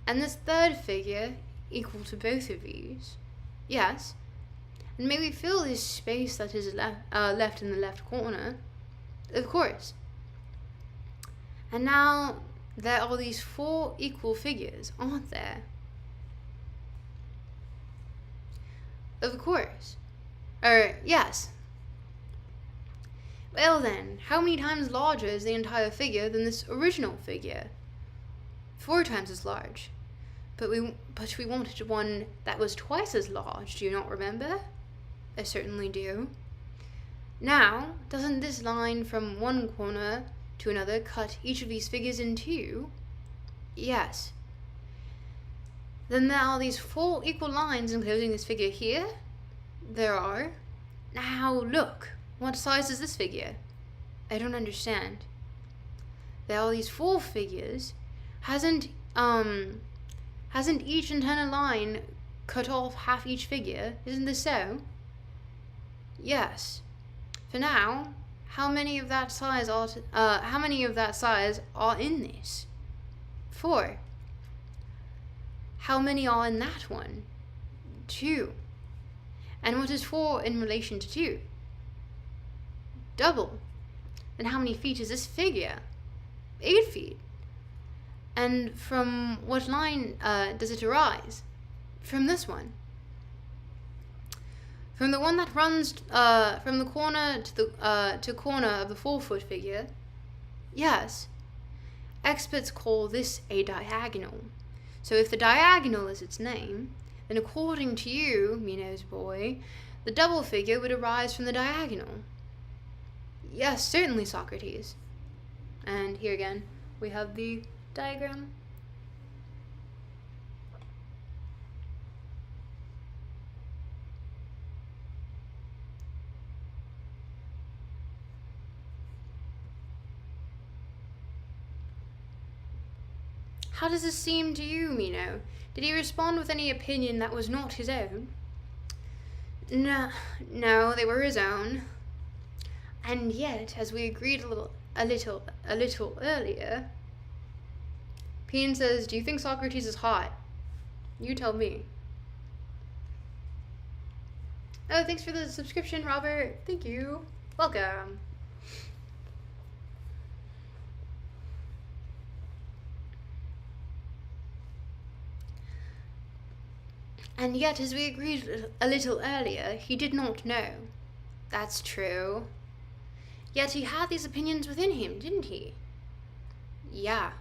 And this third figure equal to both of these? Yes. And may we fill this space that is left in the left corner? Of course. And now there are these 4 equal figures, aren't there? Of course. Yes. Well then, how many times larger is the entire figure than this original figure? 4 times as large. But we wanted one that was twice as large, do you not remember? I certainly do. Now, doesn't this line from one corner to another cut each of these figures in 2? Yes. Then there are these 4 equal lines enclosing this figure here? There are. Now look. What size is this figure? I don't understand. There are these 4 figures. Hasn't each internal line cut off half each figure? Isn't this so? Yes. For now, how many of that size are in this? 4. How many are in that one? 2. And what is 4 in relation to 2? Double. Then how many feet is this figure? 8 feet. And from what line does it arise? From this one. From the one that runs from the corner to corner of the 4-foot figure? Yes. Experts call this a diagonal. So if the diagonal is its name, then according to you, Meno's boy, the double figure would arise from the diagonal. Yes, certainly, Socrates. And here again, we have the diagram. How does this seem to you, Meno? Did he respond with any opinion that was not his own? No, they were his own. And yet, as we agreed a little earlier, Peen says, do you think Socrates is hot? You tell me. Oh, thanks for the subscription, Robert. Thank you. Welcome. And yet, as we agreed a little earlier, he did not know. That's true. Yet he had these opinions within him, didn't he? Yeah.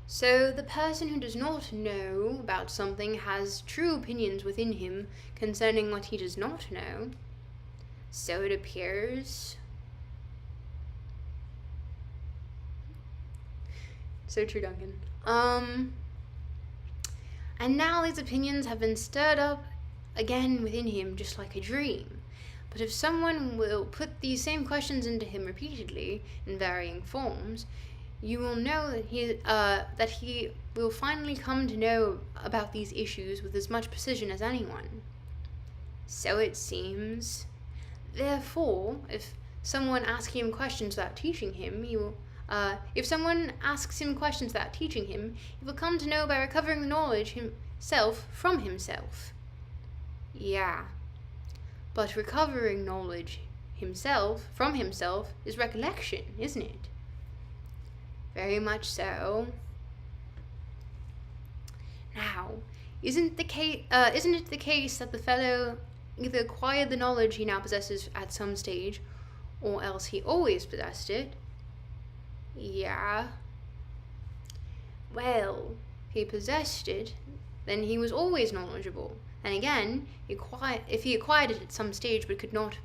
So the person who does not know about something has true opinions within him concerning what he does not know. So it appears. So true, Duncan. And now these opinions have been stirred up again within him just like a dream. But if someone will put these same questions into him repeatedly in varying forms, you will know that he will finally come to know about these issues with as much precision as anyone. So it seems. Therefore, if someone asks him questions without teaching him, he will come to know by recovering the knowledge himself from himself. Yeah. But recovering knowledge himself from himself is recollection, isn't it? Very much so. Now, isn't it the case that the fellow either acquired the knowledge he now possesses at some stage, or else he always possessed it? Yeah. Well, if he possessed it, then he was always knowledgeable. And again, if he acquired it at some stage, but it could not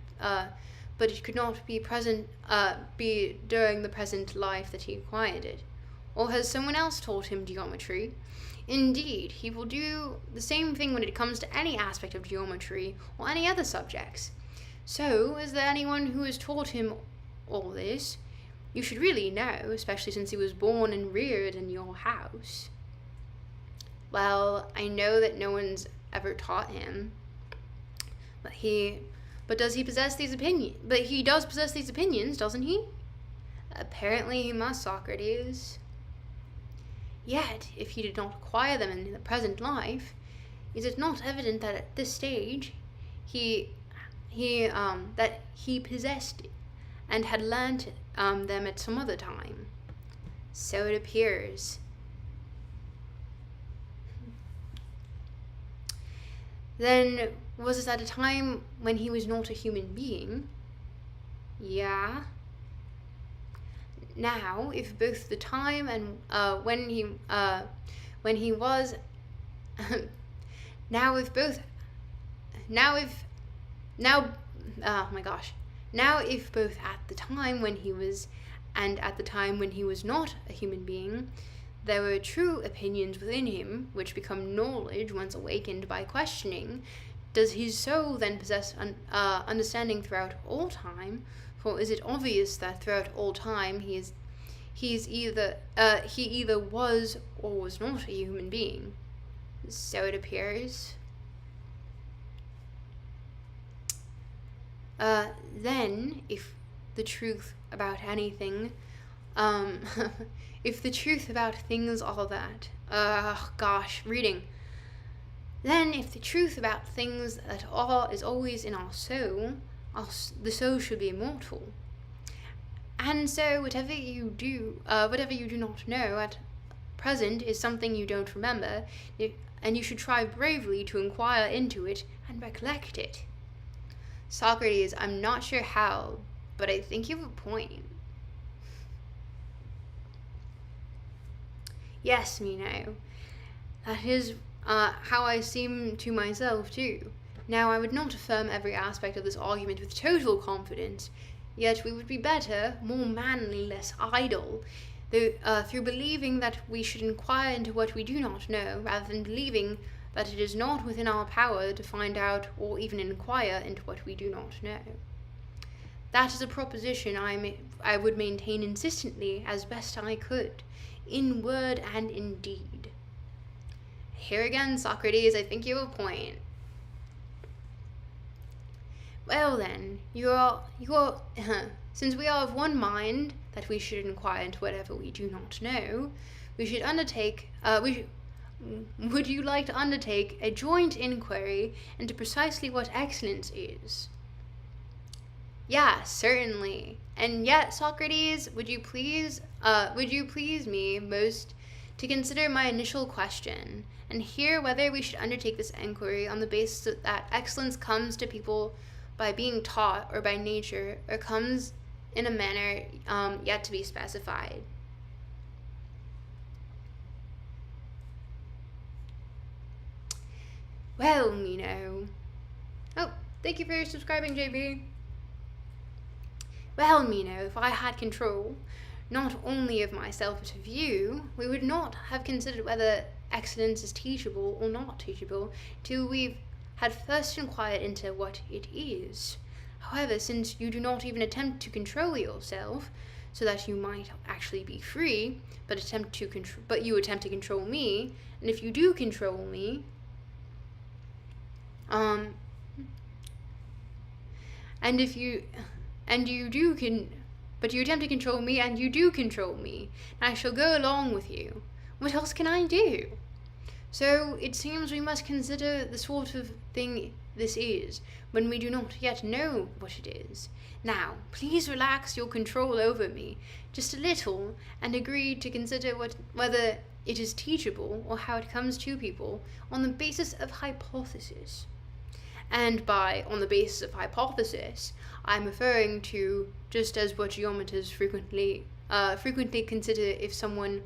be during the present life that he acquired it. Or has someone else taught him geometry? Indeed, he will do the same thing when it comes to any aspect of geometry or any other subjects. So, is there anyone who has taught him all this? You should really know, especially since he was born and reared in your house. Well, I know that no one's ever taught him, but does he possess these opinions? But he does possess these opinions, doesn't he? Apparently he must, Socrates. Yet, if he did not acquire them in the present life, is it not evident that at this stage he possessed it and had learnt them at some other time? So it appears. Then, was it at a time when he was not a human being? Yeah. Now, if both the time and when he was, now if both at the time when he was and at the time when he was not a human being, there were true opinions within him, which become knowledge once awakened by questioning, does his soul then possess understanding throughout all time? For is it obvious that throughout all time he either was or was not a human being? So it appears. Then, if the truth about anything, if the truth about things are that, reading. Then, if the truth about things that are is always in our soul, the soul should be immortal. And so, whatever you do not know at present is something you don't remember, and you should try bravely to inquire into it and recollect it. Socrates, I'm not sure how, but I think you have a point. Yes, Meno. That is how I seem to myself too. Now, I would not affirm every aspect of this argument with total confidence, yet we would be better, more manly, less idle, through believing that we should inquire into what we do not know, rather than believing that it is not within our power to find out or even inquire into what we do not know. That is a proposition I would maintain insistently as best I could, in word and in deed. Here again, Socrates, I think you have a point. Well then, since we are of one mind that we should inquire into whatever we do not know, we should undertake, would you like to undertake a joint inquiry into precisely what excellence is? Yeah, certainly. And yet, Socrates, would you please me most to consider my initial question, and hear whether we should undertake this inquiry on the basis that excellence comes to people by being taught or by nature, or comes in a manner yet to be specified. Well, Meno. Oh, thank you for subscribing, JB. Well, Meno, if I had control, not only of myself but of you, we would not have considered whether excellence is teachable or not teachable till we've had first inquired into what it is. However, since you do not even attempt to control yourself, so that you might actually be free, but you attempt to control me, and if you do control me, but you attempt to control me, and you do control me, and I shall go along with you. What else can I do? So it seems we must consider the sort of thing this is, when we do not yet know what it is. Now, please relax your control over me just a little, and agree to consider whether it is teachable, or how it comes to people, on the basis of hypothesis. And by on the basis of hypothesis, I'm referring to just as what geometers frequently consider if someone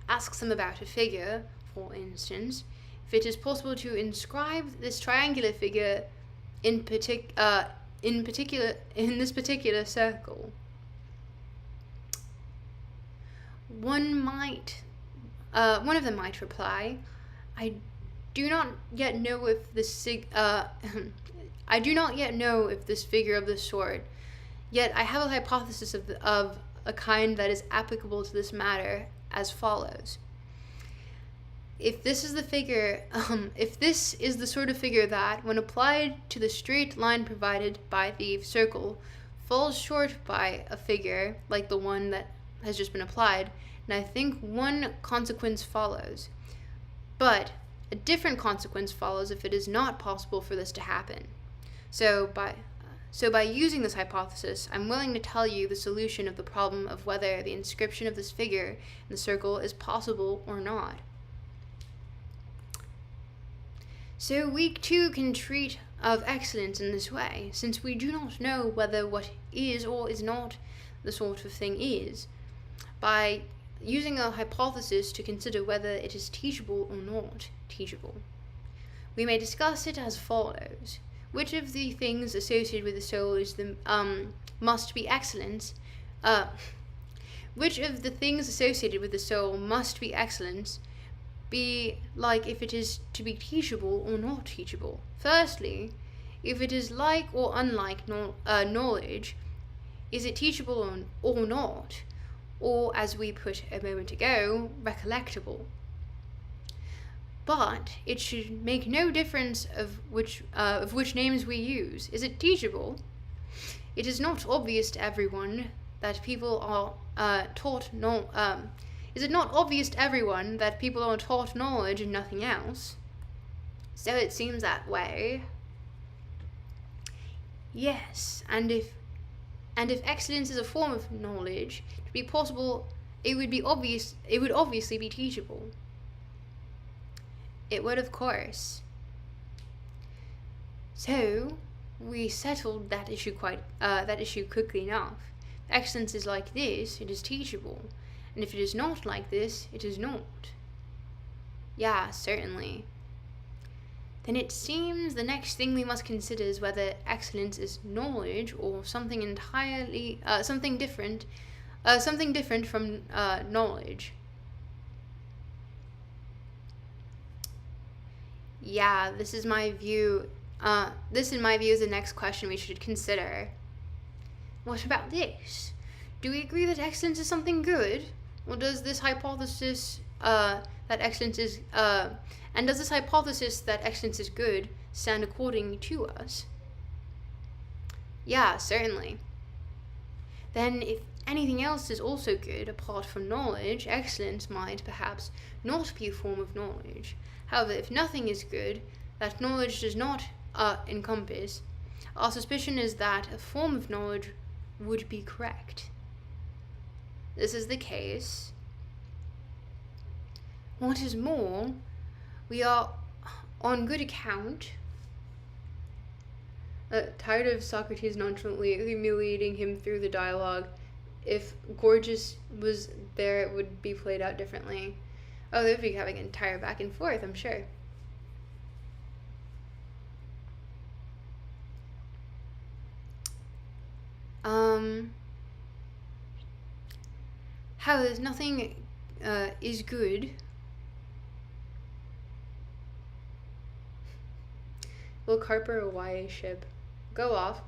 asks them about a figure, for instance, if it is possible to inscribe this triangular figure in this particular circle. One of them might reply, I do not yet know if this figure of this sort, yet I have a hypothesis of a kind that is applicable to this matter as follows. If this is the sort of figure that, when applied to the straight line provided by the circle, falls short by a figure like the one that has just been applied, and I think one consequence follows. But a different consequence follows if it is not possible for this to happen. So by using this hypothesis, I'm willing to tell you the solution of the problem of whether the inscription of this figure in the circle is possible or not. So we too can treat of excellence in this way, since we do not know whether what is or is not the sort of thing is, by using a hypothesis to consider whether it is teachable or not teachable. We may discuss it as follows. Which of the things associated with the soul is must be excellence? Which of the things associated with the soul must be excellence? Be like if it is to be teachable or not teachable. Firstly, if it is like or unlike knowledge, is it teachable or not? Or, as we put a moment ago, recollectable. But it should make no difference of which names we use. Is it teachable? It is not obvious to everyone that people are taught Is it not obvious to everyone that people are taught knowledge and nothing else? So it seems that way. Yes, and if excellence is a form of knowledge, to be possible, it would obviously be teachable. It would, of course. So, we settled that issue quickly enough. If excellence is like this, it is teachable, and if it is not like this, it is not. Yeah, certainly. Then it seems the next thing we must consider is whether excellence is knowledge or something entirely, something different from knowledge. Yeah, this in my view is the next question we should consider. What about this? Do we agree that excellence is something good? Or does this hypothesis that excellence is good stand according to us? Yeah, certainly. Then if anything else is also good apart from knowledge, excellence might perhaps not be a form of knowledge. However, if nothing is good that knowledge does not encompass, our suspicion is that a form of knowledge would be correct. This is the case. What is more, we are on good account tired of Socrates nonchalantly humiliating him through the dialogue. If Gorgias was there, it would be played out differently. Oh, they would be having an entire back and forth, I'm sure. How there's nothing is good. Will Carper a YA ship go off?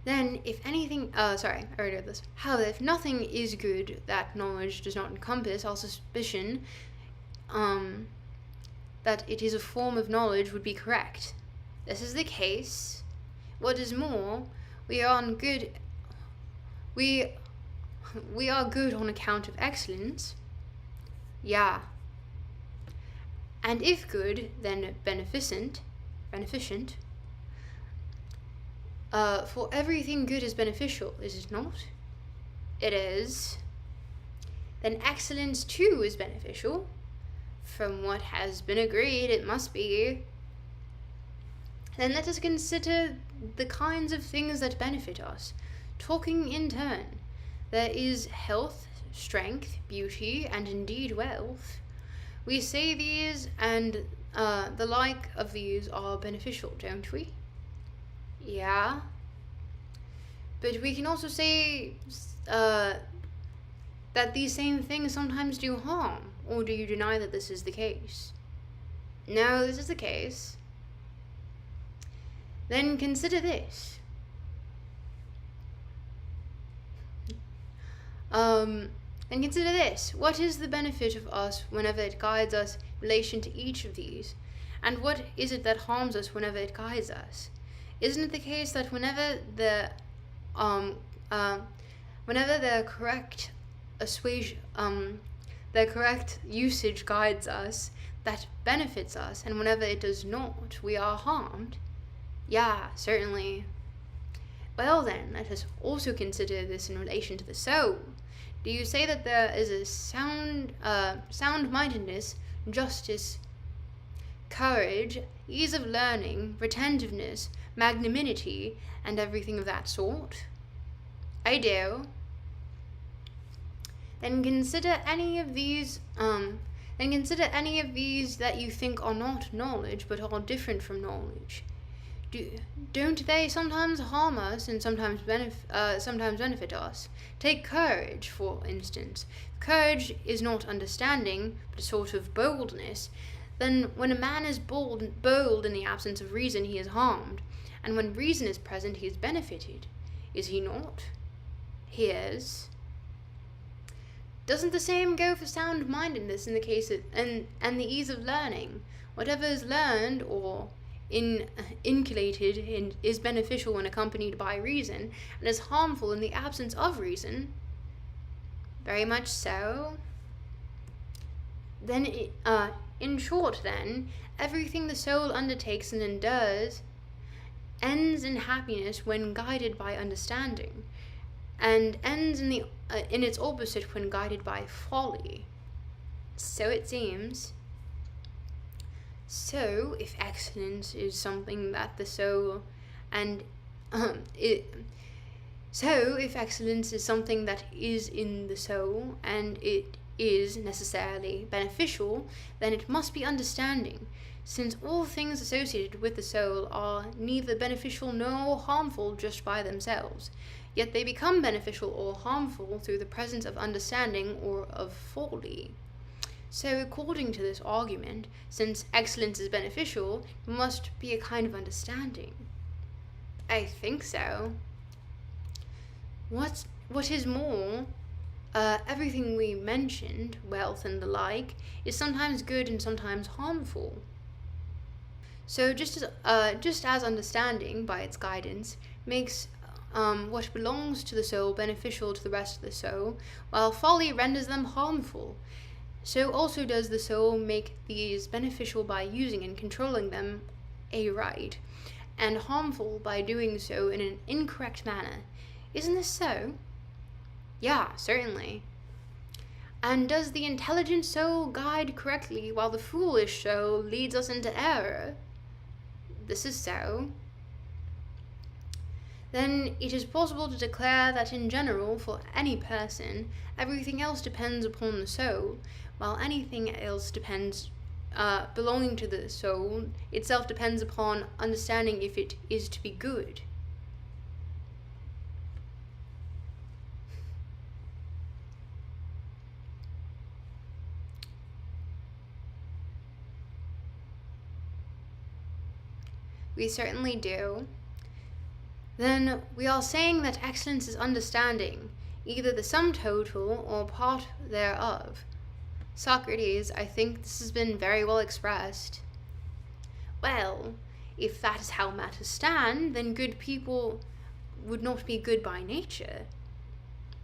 Then, if anything, sorry, I already read this. However, if nothing is good that knowledge does not encompass, our suspicion, that it is a form of knowledge would be correct. This is the case. What is more, we are good on account of excellence. Yeah. And if good, then beneficent. For everything good is beneficial, is it not? It is. Then excellence too is beneficial. From what has been agreed, it must be. Then let us consider the kinds of things that benefit us, talking in turn. There is health, strength, beauty, and indeed wealth. We say these and the like of these are beneficial, don't we? Yeah. But we can also say that these same things sometimes do harm, or do you deny that this is the case? No, this is the case. Then consider this. What is the benefit of us whenever it guides us in relation to each of these? And what is it that harms us whenever it guides us? Isn't it the case that whenever the correct usage guides us, that benefits us, and whenever it does not, we are harmed? Yeah, certainly. Well then, let us also consider this in relation to the soul. Do you say that there is a sound-mindedness, justice, courage, ease of learning, retentiveness, magnanimity, and everything of that sort? I do. Then consider any of these that you think are not knowledge, but are different from knowledge. Don't they sometimes harm us and sometimes benefit us? Take courage, for instance. Courage is not understanding, but a sort of boldness. Then when a man is bold in the absence of reason, he is harmed. And when reason is present, he is benefited. Is he not? He is. Doesn't the same go for sound-mindedness in the case of, and the ease of learning? Whatever is learned or inculcated is beneficial when accompanied by reason, and is harmful in the absence of reason. Very much so. Then, in short, then, everything the soul undertakes and endures ends in happiness when guided by understanding, and ends in its opposite when guided by folly. So it seems. So, if excellence is something that the soul and it so if excellence is something that is in the soul and it is necessarily beneficial, then it must be understanding, since all things associated with the soul are neither beneficial nor harmful just by themselves, yet they become beneficial or harmful through the presence of understanding or of folly. So, according to this argument, since excellence is beneficial, it must be a kind of understanding. I think so. What is more, everything we mentioned, wealth and the like, is sometimes good and sometimes harmful. So just as understanding, by its guidance, makes what belongs to the soul beneficial to the rest of the soul, while folly renders them harmful, so also does the soul make these beneficial by using and controlling them aright, and harmful by doing so in an incorrect manner. Isn't this so? Yeah, certainly. And does the intelligent soul guide correctly while the foolish soul leads us into error? This is so. Then it is possible to declare that in general, for any person, everything else depends upon the soul, while anything else belonging to the soul itself depends upon understanding if it is to be good. We certainly do. Then we are saying that excellence is understanding, either the sum total or part thereof. Socrates, I think this has been very well expressed. Well, if that is how matters stand, then good people would not be good by nature.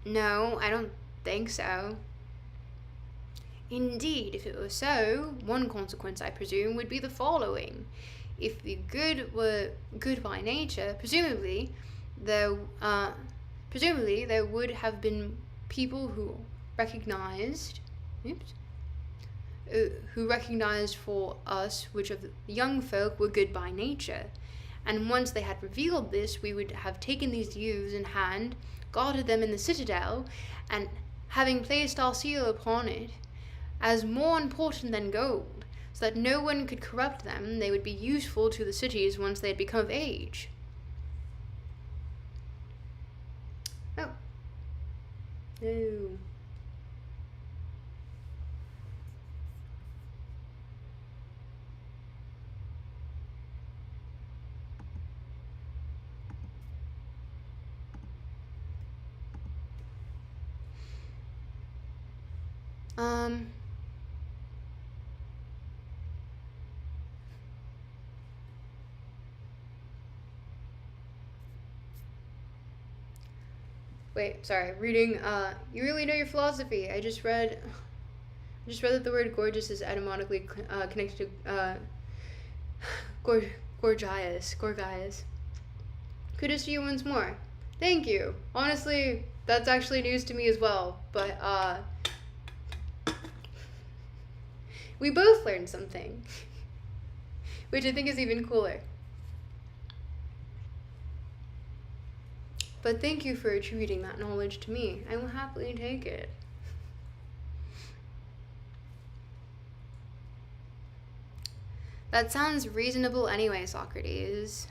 No, I don't think so. Indeed, if it were so, one consequence, I presume, would be the following. If the good were good by nature, presumably there would have been people who recognized for us which of the young folk were good by nature. And once they had revealed this, we would have taken these youths in hand, guarded them in the citadel, and having placed our seal upon it, as more important than gold, so that no one could corrupt them, they would be useful to the cities once they had become of age. Oh. No. Wait, sorry, reading, you really know your philosophy. I just read that the word gorgeous is etymologically connected to, gorgias. Kudos to you once more. Thank you. Honestly, that's actually news to me as well, but, we both learned something, which I think is even cooler. But thank you for attributing that knowledge to me. I will happily take it. That sounds reasonable anyway, Socrates.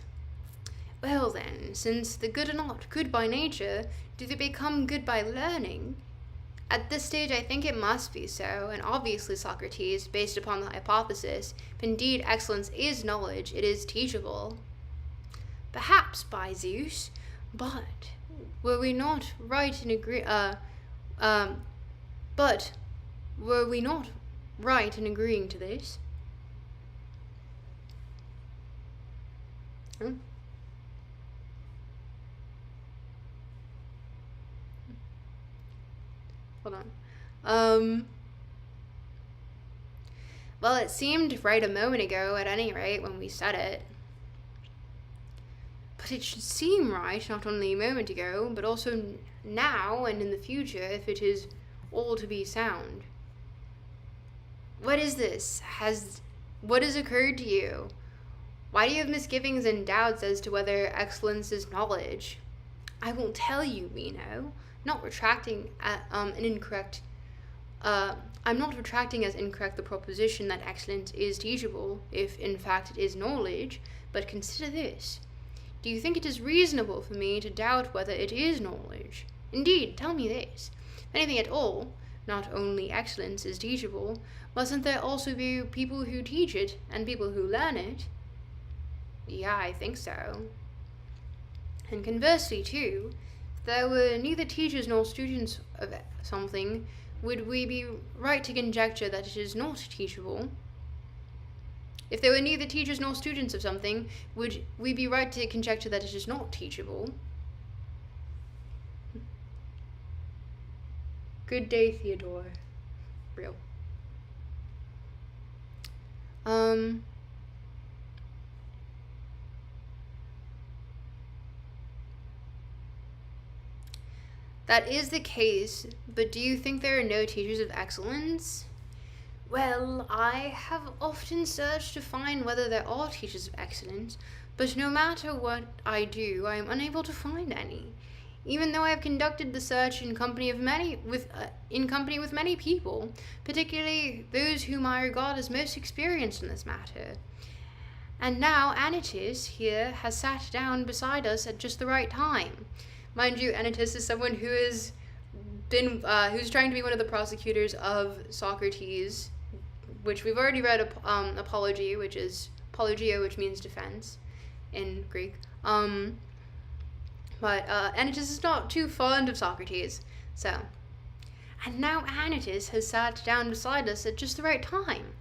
Well then, since the good are not good by nature, do they become good by learning? At this stage, I think it must be so, and obviously, Socrates, based upon the hypothesis, if indeed excellence is knowledge, it is teachable. Perhaps, by Zeus, but were we not right in agreeing to this? Hold on. Well, it seemed right a moment ago, at any rate, when we said it. But it should seem right not only a moment ago, but also now and in the future, if it is all to be sound. What is this? What has occurred to you? Why do you have misgivings and doubts as to whether excellence is knowledge? I will tell you, Meno, not retracting I'm not retracting as incorrect the proposition that excellence is teachable, if in fact it is knowledge, but consider this. Do you think it is reasonable for me to doubt whether it is knowledge? Indeed, tell me this. If anything at all, not only excellence is teachable, mustn't there also be people who teach it and people who learn it? Yeah, I think so. And conversely, too, if there were neither teachers nor students of something, would we be right to conjecture that it is not teachable? If there were neither teachers nor students of something, would we be right to conjecture that it is not teachable? Good day, Theodore. Real. That is the case, but do you think there are no teachers of excellence? Well, I have often searched to find whether there are teachers of excellence, but no matter what I do, I am unable to find any. Even though I have conducted the search in company with many people, particularly those whom I regard as most experienced in this matter. And now Anytus here has sat down beside us at just the right time. Mind you, Anytus is someone who has been who's trying to be one of the prosecutors of Socrates, which we've already read apology, which is apologia, which means defense in Greek. But Anytus is not too fond of Socrates, so. And now Anytus has sat down beside us at just the right time.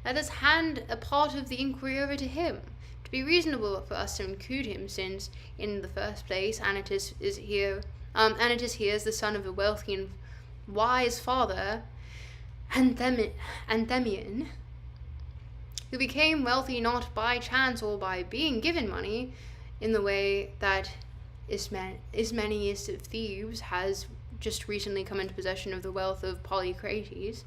Let us hand a part of the inquiry over to him, to be reasonable for us to include him, since, in the first place, Anytus here is the son of a wealthy and wise father, Anthemion, who became wealthy not by chance or by being given money, in the way that Ismenias of Thebes has just recently come into possession of the wealth of Polycrates.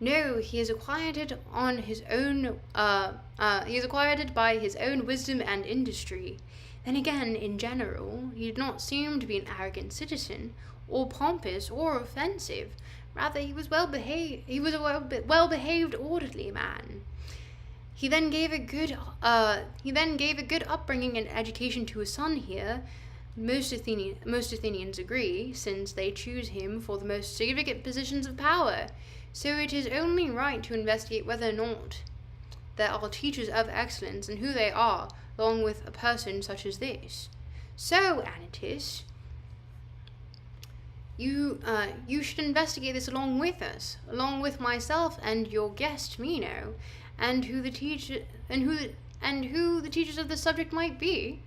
No, he has acquired it on his own. He has acquired it by his own wisdom and industry. Then again, in general, he did not seem to be an arrogant citizen, or pompous, or offensive. Rather, he was well behaved. He was a well-behaved, orderly man. He then gave a good upbringing and education to his son here. Most Athenians agree, since they choose him for the most significant positions of power. So it is only right to investigate whether or not there are teachers of excellence, and who they are, along with a person such as this. So, Anytus, you should investigate this along with us, along with myself and your guest Meno, and who the teachers of the subject might be.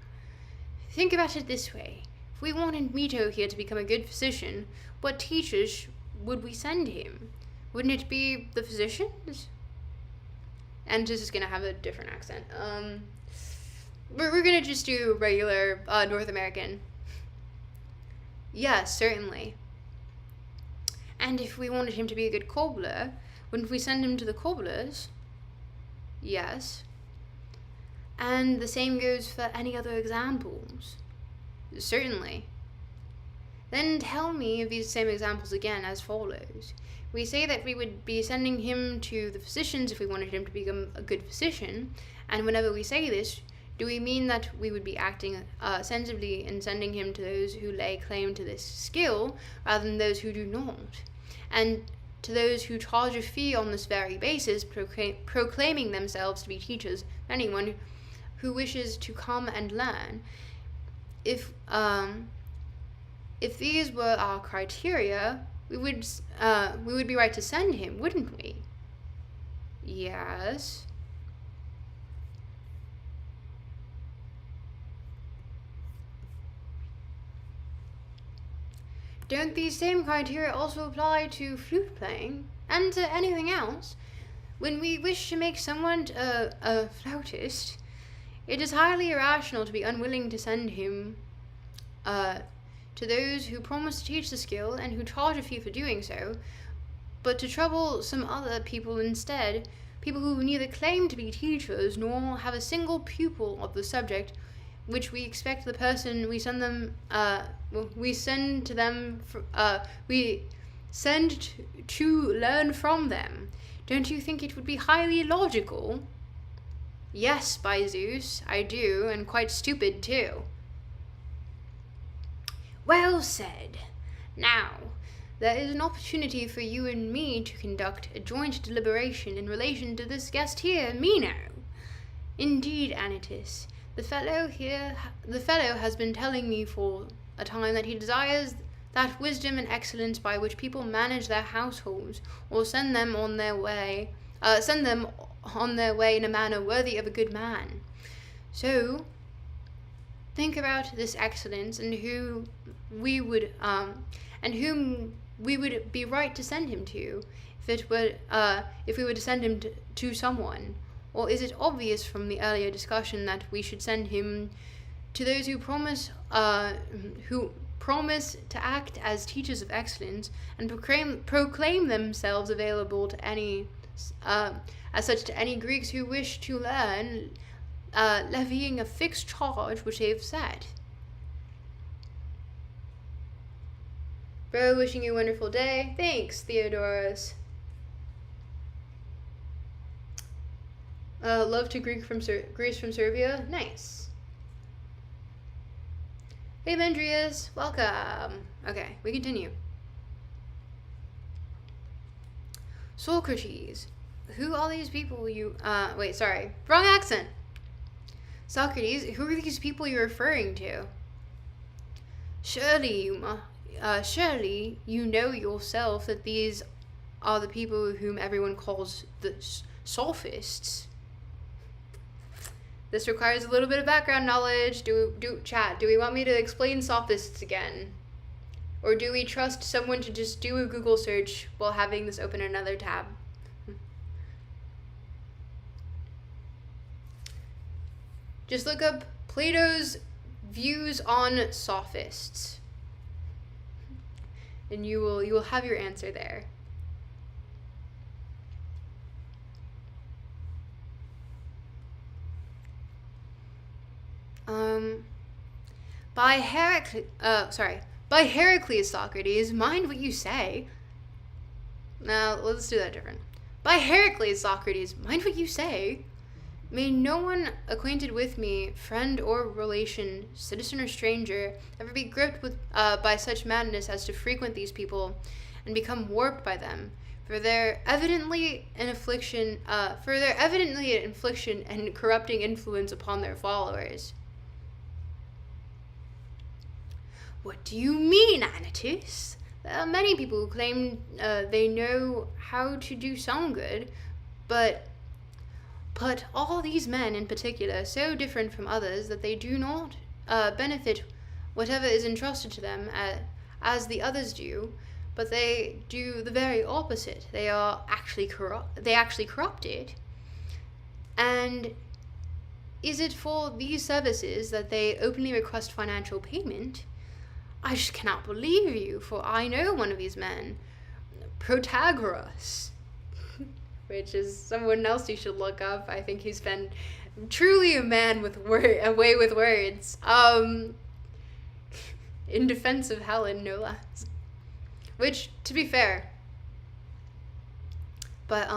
Think about it this way: if we wanted Meno here to become a good physician, what teachers would we send him? Wouldn't it be the physicians? And this is gonna have a different accent. We're gonna just do regular North American. Yes, certainly. And if we wanted him to be a good cobbler, wouldn't we send him to the cobblers? Yes. And the same goes for any other examples? Certainly. Then tell me of these same examples again as follows. We say that we would be sending him to the physicians if we wanted him to become a good physician, and whenever we say this, do we mean that we would be acting sensibly in sending him to those who lay claim to this skill, rather than those who do not, and to those who charge a fee on this very basis, proclaiming themselves to be teachers, anyone who wishes to come and learn? If these were our criteria, we would be right to send him, wouldn't we? Yes. Don't these same criteria also apply to flute playing, and to anything else? When we wish to make someone a flautist, it is highly irrational to be unwilling to send him to those who promise to teach the skill and who charge a fee for doing so, but to trouble some other people instead, people who neither claim to be teachers nor have a single pupil of the subject, which we expect the person we send them, we send to learn from them. Don't you think it would be highly illogical? Yes, by Zeus, I do, and quite stupid too. Well said. Now, there is an opportunity for you and me to conduct a joint deliberation in relation to this guest here, Meno. Indeed, Anytus, the fellow has been telling me for a time that he desires that wisdom and excellence by which people manage their households, or send them on their way in a manner worthy of a good man. So, think about this excellence and whom we would be right to send him to, if we were to send him to someone. Or is it obvious from the earlier discussion that we should send him to those who promise to act as teachers of excellence and proclaim themselves available to any Greeks who wish to learn, levying a fixed charge which they have set? Bro, wishing you a wonderful day. Thanks, Theodorus. Love to Greece from Serbia. Nice. Hey, Mendrius. Welcome. Okay, we continue. Socrates. Who are these people you... wait, sorry. Wrong accent. Socrates, who are these people you're referring to? Surely you know yourself that these are the people whom everyone calls the sophists. This requires a little bit of background knowledge. Do we want me to explain sophists again? Or do we trust someone to just do a Google search while having this open another tab? Just look up Plato's views on sophists, and you will have your answer there. By Heracles, Socrates, mind what you say. Now, let's do that different. By Heracles, Socrates, mind what you say. May no one acquainted with me, friend or relation, citizen or stranger, ever be gripped by such madness as to frequent these people and become warped by them, for their evidently an infliction and corrupting influence upon their followers. What do you mean, Anytus? There are many people who claim they know how to do some good, but all these men in particular are so different from others that they do not benefit whatever is entrusted to them as the others do, but they do the very opposite. They actually corrupt it. And is it for these services that they openly request financial payment? I just cannot believe you, for I know one of these men, Protagoras, which is someone else you should look up. I think he's been truly a man with a way with words. In defense of Helen, no less. Which, to be fair, but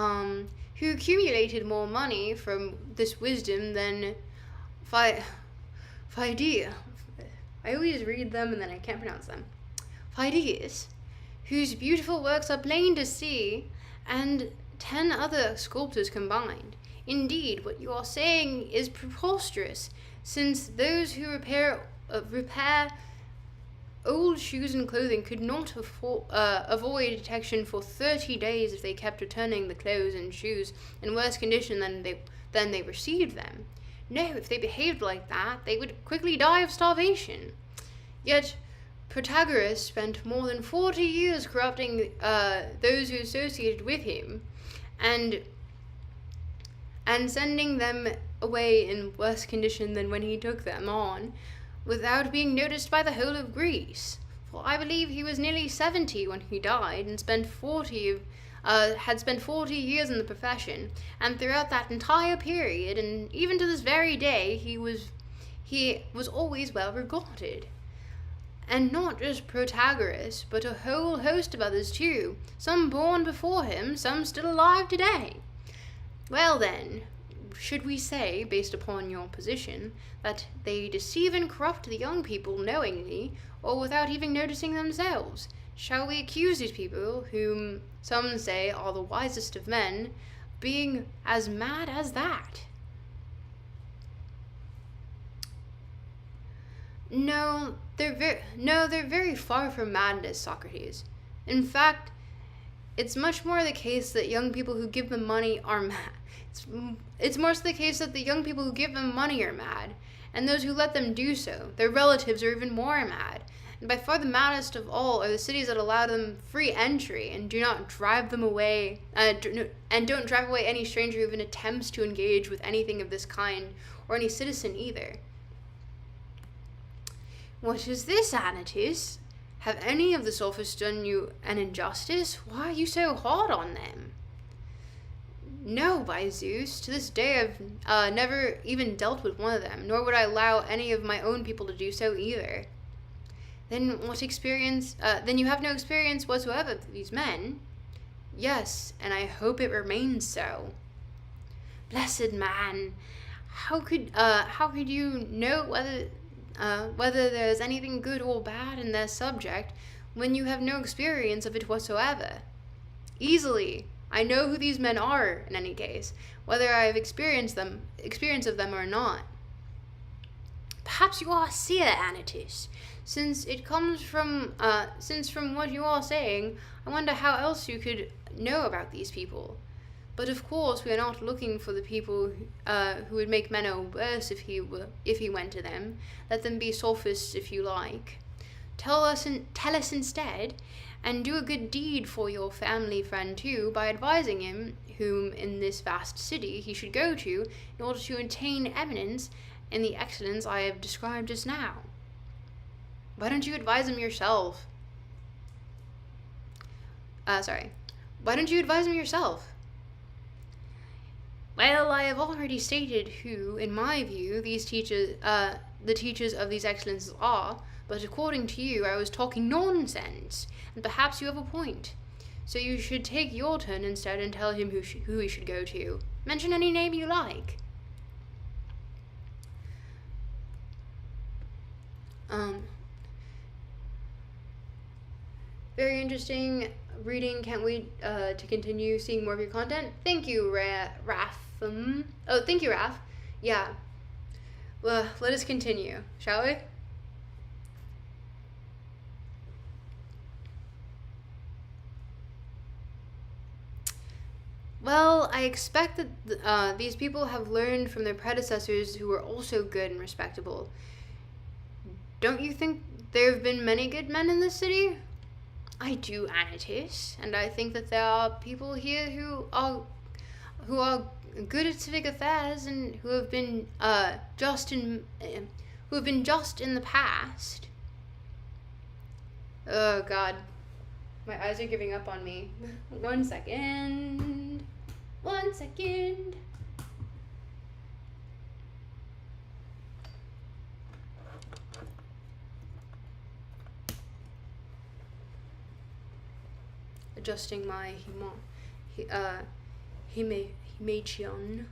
who accumulated more money from this wisdom than Phaedo. I always read them and then I can't pronounce them. Phidias, whose beautiful works are plain to see, and 10 other sculptors combined. Indeed, what you are saying is preposterous, since those who repair old shoes and clothing could not avoid detection for 30 days if they kept returning the clothes and shoes in worse condition than they received them. No, if they behaved like that, they would quickly die of starvation. Yet Protagoras spent more than 40 years corrupting those who associated with him, and sending them away in worse condition than when he took them on, without being noticed by the whole of Greece. For I believe he was nearly 70 when he died, and spent 40 had spent 40 years in the profession, and throughout that entire period, and even to this very day, he was always well regarded. And not just Protagoras, but a whole host of others too, some born before him, some still alive today. Well then, should we say, based upon your position, that they deceive and corrupt the young people knowingly, or without even noticing themselves? Shall we accuse these people, whom some say are the wisest of men, being as mad as that? No, they're very far from madness, Socrates. In fact, it's much more the case that young people who give them money are mad. It's more the case that the young people who give them money are mad, and those who let them do so, their relatives, are even more mad. And by far the maddest of all are the cities that allow them free entry and do not drive them away, and don't drive away any stranger who even attempts to engage with anything of this kind, or any citizen either. What is this, Anytus? Have any of the sophists done you an injustice? Why are you so hard on them? No, by Zeus, to this day I've never even dealt with one of them, nor would I allow any of my own people to do so either. Then then you have no experience whatsoever of these men? Yes, and I hope it remains so. Blessed man, how could you know whether there is anything good or bad in their subject when you have no experience of it whatsoever? Easily. I know who these men are, in any case, whether I have experience of them or not. Perhaps you are a seer, Anytus, since from what you are saying, I wonder how else you could know about these people. But of course, we are not looking for the people who would make Meno worse if he went to them. Let them be sophists if you like. Tell us instead, and do a good deed for your family friend too, by advising him whom in this vast city he should go to in order to attain eminence in the excellence I have described just now. Why don't you advise him yourself? Why don't you advise him yourself? Well, I have already stated who, in my view, the teachers of these excellences are, but according to you, I was talking nonsense, and perhaps you have a point. So you should take your turn instead and tell him who he should go to. Mention any name you like. Very interesting reading. Can't wait to continue seeing more of your content. Thank you, Raph. Thank you, Raph. Yeah. Well, let us continue, shall we? Well, I expect that these people have learned from their predecessors who were also good and respectable. Don't you think there have been many good men in this city? I do, Anytus, and I think that there are people here who are good at civic affairs and who have been just in the past. Oh God, my eyes are giving up on me. 1 second. 1 second. Adjusting my himation.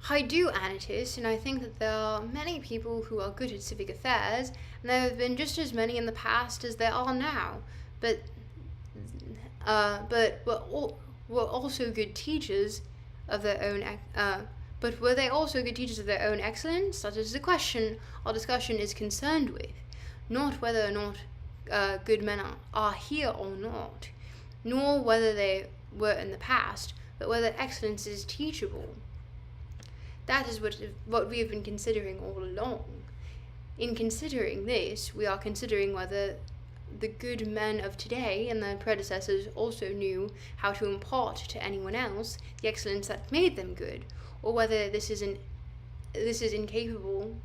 I do, Anytus, and I think that there are many people who are good at civic affairs, and there have been just as many in the past as there are now. But were also good teachers of their own. But were they also good teachers of their own excellence? That is the question our discussion is concerned with, not whether or not good men are here or not, nor whether they were in the past, but whether excellence is teachable. That is what we have been considering all along. In considering this, we are considering whether the good men of today and their predecessors also knew how to impart to anyone else the excellence that made them good, or whether this is incapable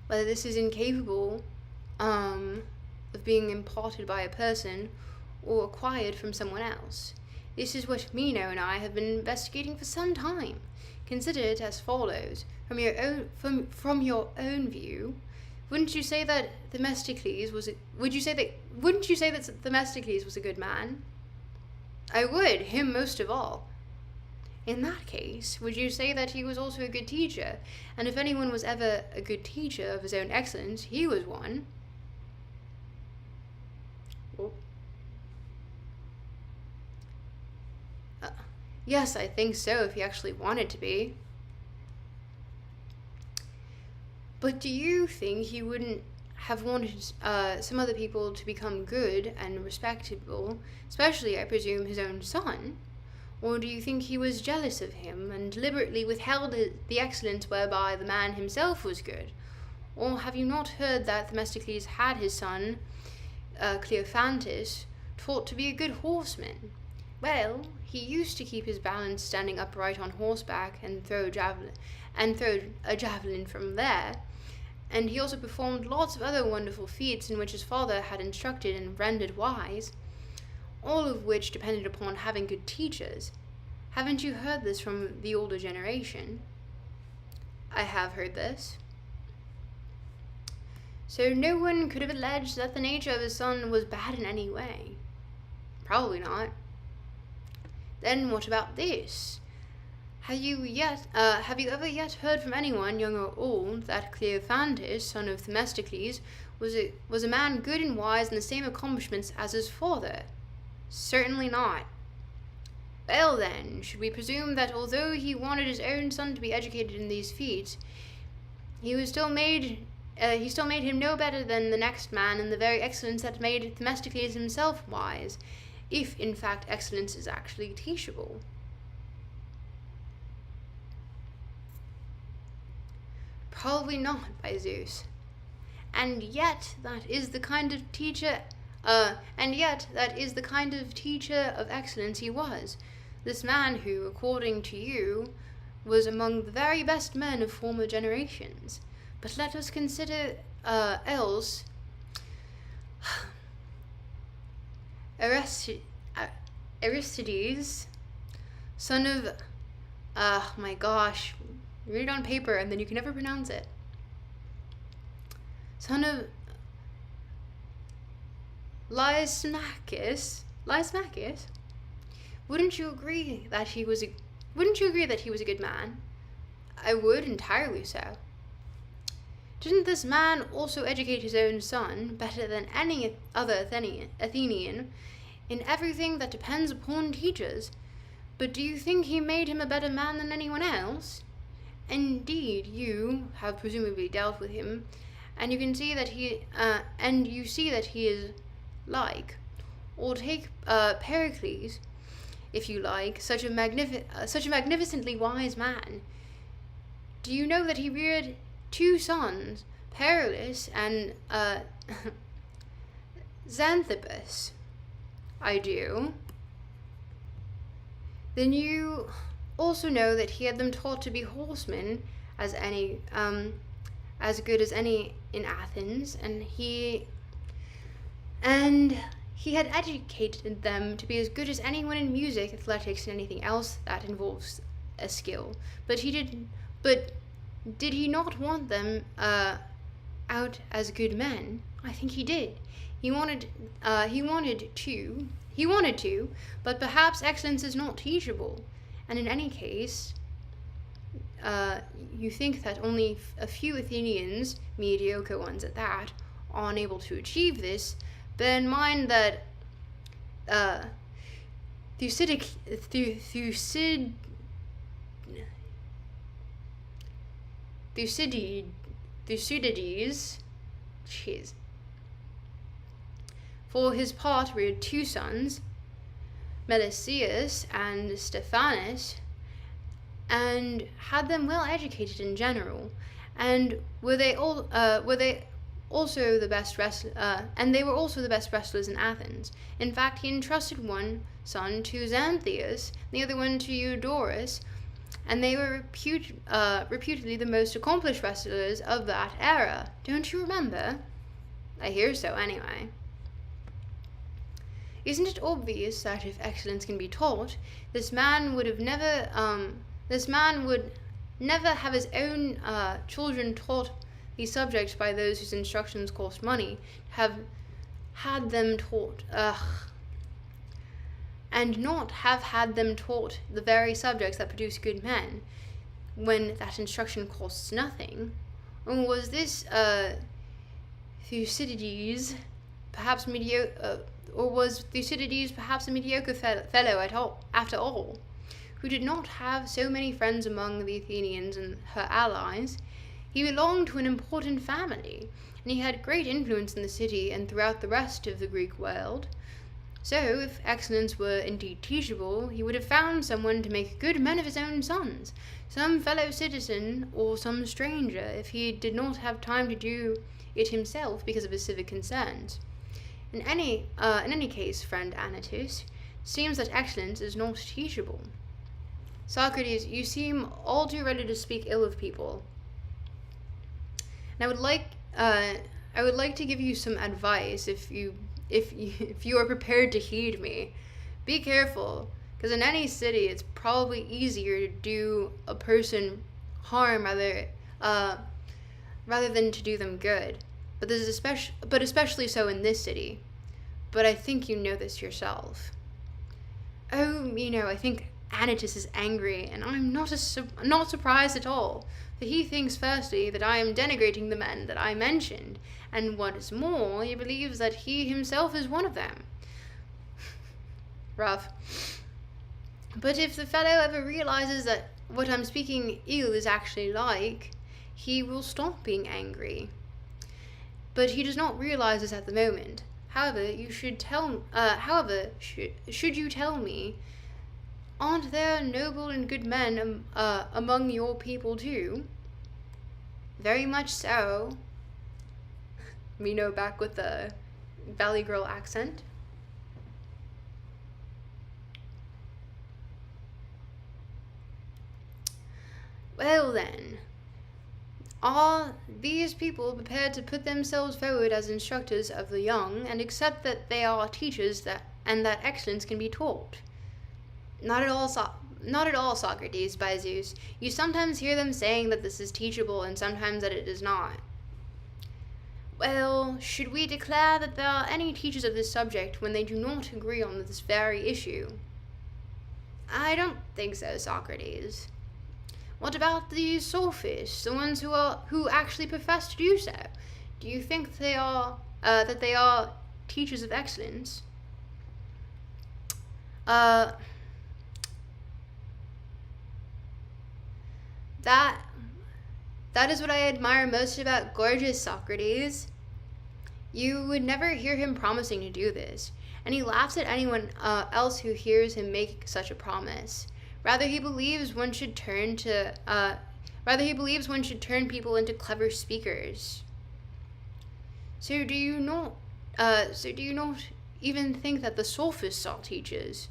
whether this is incapable of being imparted by a person or acquired from someone else. This is what Meno and I have been investigating for some time. Consider it as follows. From your own view, wouldn't you say that Themistocles was a good man? I would, him most of all. In that case, would you say that he was also a good teacher? And if anyone was ever a good teacher of his own excellence, he was one. Oh. Yes, I think so, if he actually wanted to be. But do you think he wouldn't have wanted some other people to become good and respectable, especially, I presume, his own son? Or do you think he was jealous of him and deliberately withheld the excellence whereby the man himself was good? Or have you not heard that Themistocles had his son, Cleophantus, taught to be a good horseman? Well, he used to keep his balance standing upright on horseback and throw a javelin from there. And he also performed lots of other wonderful feats in which his father had instructed and rendered wise, all of which depended upon having good teachers. Haven't you heard this from the older generation? I have heard this. So no one could have alleged that the nature of his son was bad in any way? Probably not. Then what about this? Have you ever yet heard from anyone, young or old, that Cleophantus, son of Themistocles, was a man good and wise in the same accomplishments as his father? Certainly not. Well then, should we presume that although he wanted his own son to be educated in these feats, he still made him no better than the next man in the very excellence that made Themistocles himself wise, if in fact excellence is actually teachable? Probably not, by Zeus. And yet that is the kind of teacher of excellence he was. This man who, according to you, was among the very best men of former generations. But let us consider else Aristides, son of my gosh, read it on paper and then you can never pronounce it. Son of Lysimachus. Wouldn't you agree that he was a good man? I would, entirely so. Didn't this man also educate his own son better than any other Athenian in everything that depends upon teachers? But do you think he made him a better man than anyone else? Indeed, you have presumably dealt with him, and you can see that he is like, or take Pericles, if you like, such a magnificently wise man. Do you know that he reared two sons, Perillus and Xanthippus? I do. Then you also know that he had them taught to be horsemen, as good as any in Athens, and he had educated them to be as good as anyone in music, athletics, and anything else that involves a skill. But did he not want them out as good men? I think he did. He wanted to, but perhaps excellence is not teachable. And in any case, you think that only a few Athenians, mediocre ones at that, are unable to achieve this. Bear in mind that Thucydides, for his part reared two sons, Melesias and Stephanus, and had them well educated in general. And they were also the best wrestlers in Athens. In fact, he entrusted one son to Xanthias, the other one to Eudorus, and they were reputedly the most accomplished wrestlers of that era. Don't you remember? I hear so, anyway. Isn't it obvious that if excellence can be taught, this man would never have his own children taught these subjects by those whose instructions cost money, have had them taught, and not have had them taught the very subjects that produce good men, when that instruction costs nothing? Or was this Thucydides perhaps mediocre fellow after all, who did not have so many friends among the Athenians and her allies? He belonged to an important family, and he had great influence in the city and throughout the rest of the Greek world. So, if excellence were indeed teachable, he would have found someone to make good men of his own sons, some fellow citizen or some stranger, if he did not have time to do it himself because of his civic concerns. In any case, friend Anytus, it seems that excellence is not teachable. Socrates, you seem all too ready to speak ill of people. And I would like to give you some advice if you are prepared to heed me. Be careful, because in any city it's probably easier to do a person harm rather than to do them good. But especially so in this city. But I think you know this yourself. Oh, Meno, I think Anytus is angry, and I'm not surprised at all. For he thinks firstly that I am denigrating the men that I mentioned, and what is more, he believes that he himself is one of them. Rough. But if the fellow ever realizes that what I'm speaking ill is actually like, he will stop being angry. But he does not realize this at the moment. However, should you tell me, aren't there noble and good men among your people too? Very much so. Meno back with the Valley Girl accent. Well then, are these people prepared to put themselves forward as instructors of the young and accept that they are teachers and that excellence can be taught? Not at all, Socrates, by Zeus. You sometimes hear them saying that this is teachable and sometimes that it is not. Well, should we declare that there are any teachers of this subject when they do not agree on this very issue? I don't think so, Socrates. What about the sophists, the ones who actually profess to do so? Do you think that they are teachers of excellence? That is what I admire most about gorgeous Socrates. You would never hear him promising to do this, and he laughs at anyone else who hears him make such a promise. Rather, he believes one should turn people into clever speakers. So do you not even think that the sophists are teachers?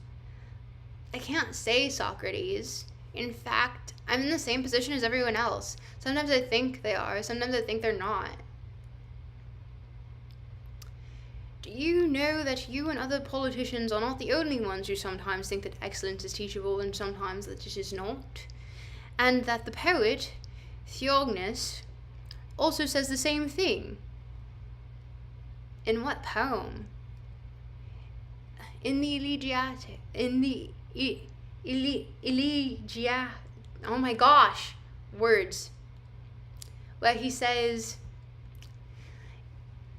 I can't say, Socrates. In fact, I'm in the same position as everyone else. Sometimes I think they are, sometimes I think they're not. Do you know that you and other politicians are not the only ones who sometimes think that excellence is teachable and sometimes that it is not? And that the poet, Theognis, also says the same thing. In what poem? In the Elegiac, oh my gosh, words. Where he says,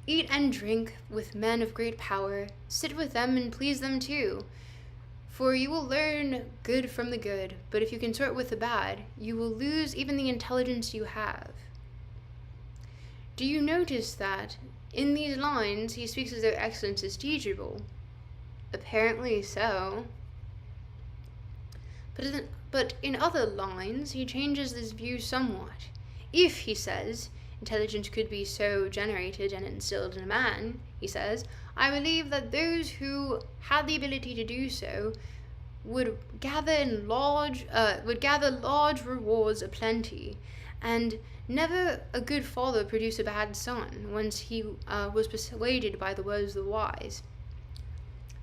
eat and drink with men of great power, sit with them and please them too. For you will learn good from the good, but if you consort with the bad, you will lose even the intelligence you have. Do you notice that in these lines he speaks as though excellence is teachable? Apparently so. But in other lines he changes this view somewhat. If, he says, intelligence could be so generated and instilled in a man, he says, I believe that those who had the ability to do so would gather large rewards aplenty, and never a good father produce a bad son, once he was persuaded by the words of the wise.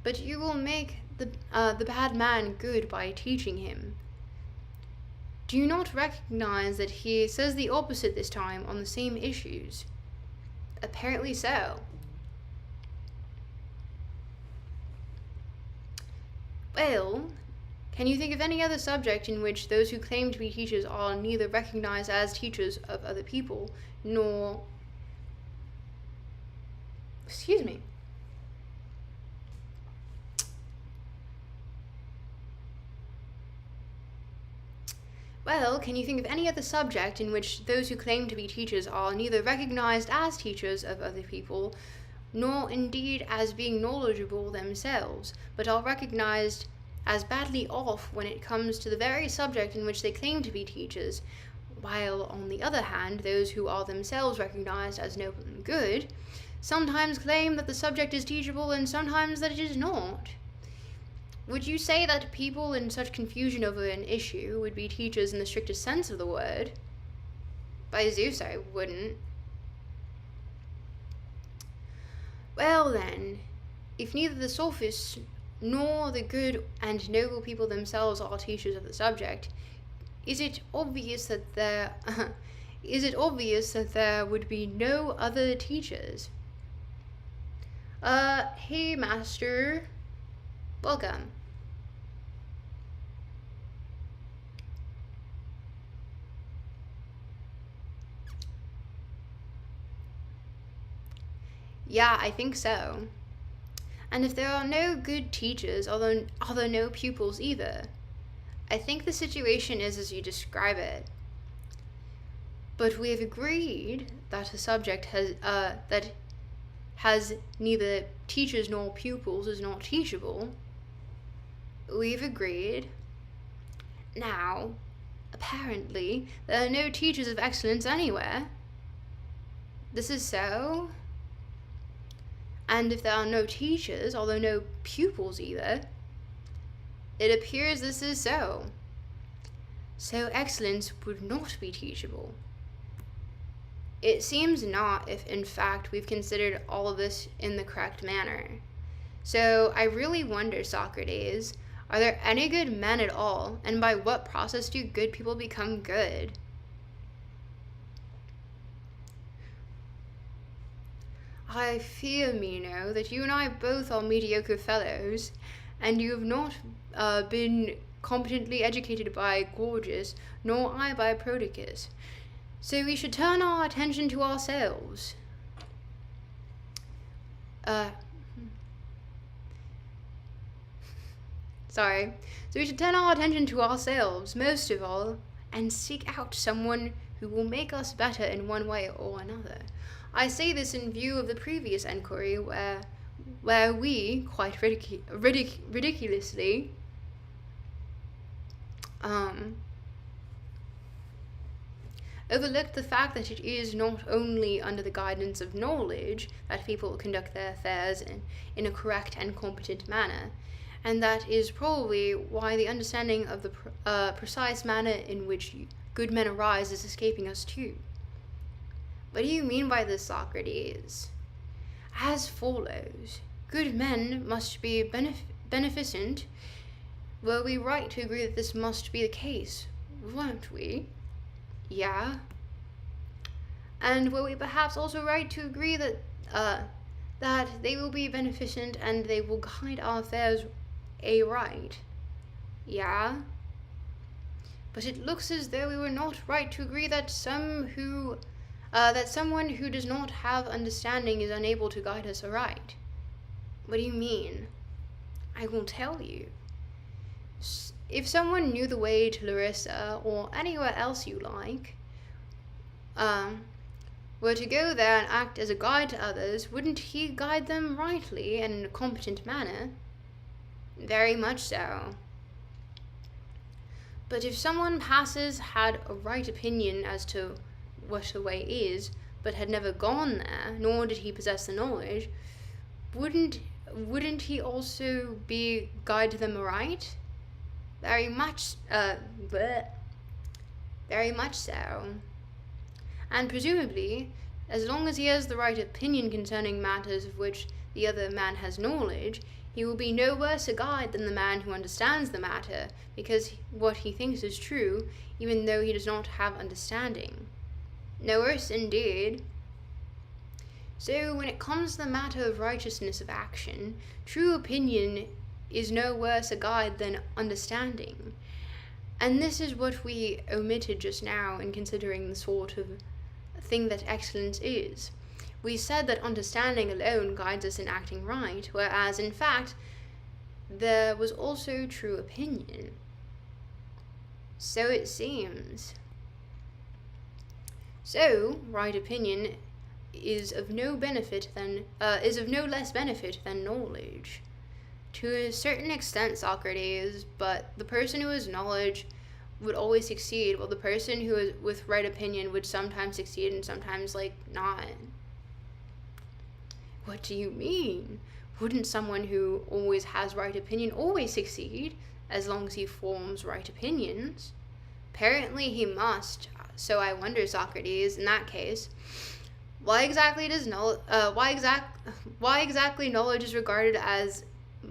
But you will make the bad man good by teaching him. Do you not recognize that he says the opposite this time on the same issues? Apparently so. Well, can you think of any other subject in which those who claim to be teachers are neither recognized as teachers of other people, nor... Excuse me. Well, can you think of any other subject in which those who claim to be teachers are neither recognized as teachers of other people, nor indeed as being knowledgeable themselves, but are recognized as badly off when it comes to the very subject in which they claim to be teachers, while, on the other hand, those who are themselves recognized as noble and good sometimes claim that the subject is teachable and sometimes that it is not? Would you say that people in such confusion over an issue would be teachers in the strictest sense of the word? By Zeus, I wouldn't. Well then, if neither the sophists nor the good and noble people themselves are teachers of the subject, is it obvious that there would be no other teachers? Hey master, welcome. Yeah, I think so. And if there are no good teachers, are there no pupils either? I think the situation is as you describe it. But we have agreed that a subject that has neither teachers nor pupils is not teachable. We've agreed. Now, apparently, there are no teachers of excellence anywhere. This is so. And if there are no teachers, although no pupils either, it appears this is so. So excellence would not be teachable. It seems not, if in fact we've considered all of this in the correct manner. So I really wonder, Socrates, are there any good men at all, and by what process do good people become good? I fear, Meno, that you and I both are mediocre fellows, and you have not been competently educated by Gorgias, nor I by Prodicus. So we should turn our attention to ourselves. So we should turn our attention to ourselves, most of all, and seek out someone who will make us better in one way or another. I say this in view of the previous enquiry where we, quite ridiculously, overlooked the fact that it is not only under the guidance of knowledge that people conduct their affairs in a correct and competent manner, and that is probably why the understanding of the precise manner in which good men arise is escaping us too. What do you mean by this, Socrates? As follows. Good men must be beneficent. Were we right to agree that this must be the case, weren't we? Yeah. And were we perhaps also right to agree that they will be beneficent and they will guide our affairs aright? Yeah. But it looks as though we were not right to agree that someone who does not have understanding is unable to guide us aright. What do you mean? I will tell you. If someone knew the way to Larissa, or anywhere else you like, were to go there and act as a guide to others, wouldn't he guide them rightly and in a competent manner? Very much so. But if someone had a right opinion as to what the way is, but had never gone there, nor did he possess the knowledge, wouldn't he also be guide to them aright? Very much, very much so. And presumably, as long as he has the right opinion concerning matters of which the other man has knowledge, he will be no worse a guide than the man who understands the matter, because what he thinks is true, even though he does not have understanding. No worse indeed. So when it comes to the matter of righteousness of action, true opinion is no worse a guide than understanding. And this is what we omitted just now in considering the sort of thing that excellence is. We said that understanding alone guides us in acting right, whereas in fact there was also true opinion. So it seems. So right opinion is of no less benefit than knowledge. To a certain extent, Socrates, but the person who has knowledge would always succeed, while the person who is with right opinion would sometimes succeed and sometimes not. What do you mean? Wouldn't someone who always has right opinion always succeed, as long as he forms right opinions? Apparently he must. So I wonder, Socrates, in that case, why exactly knowledge is regarded as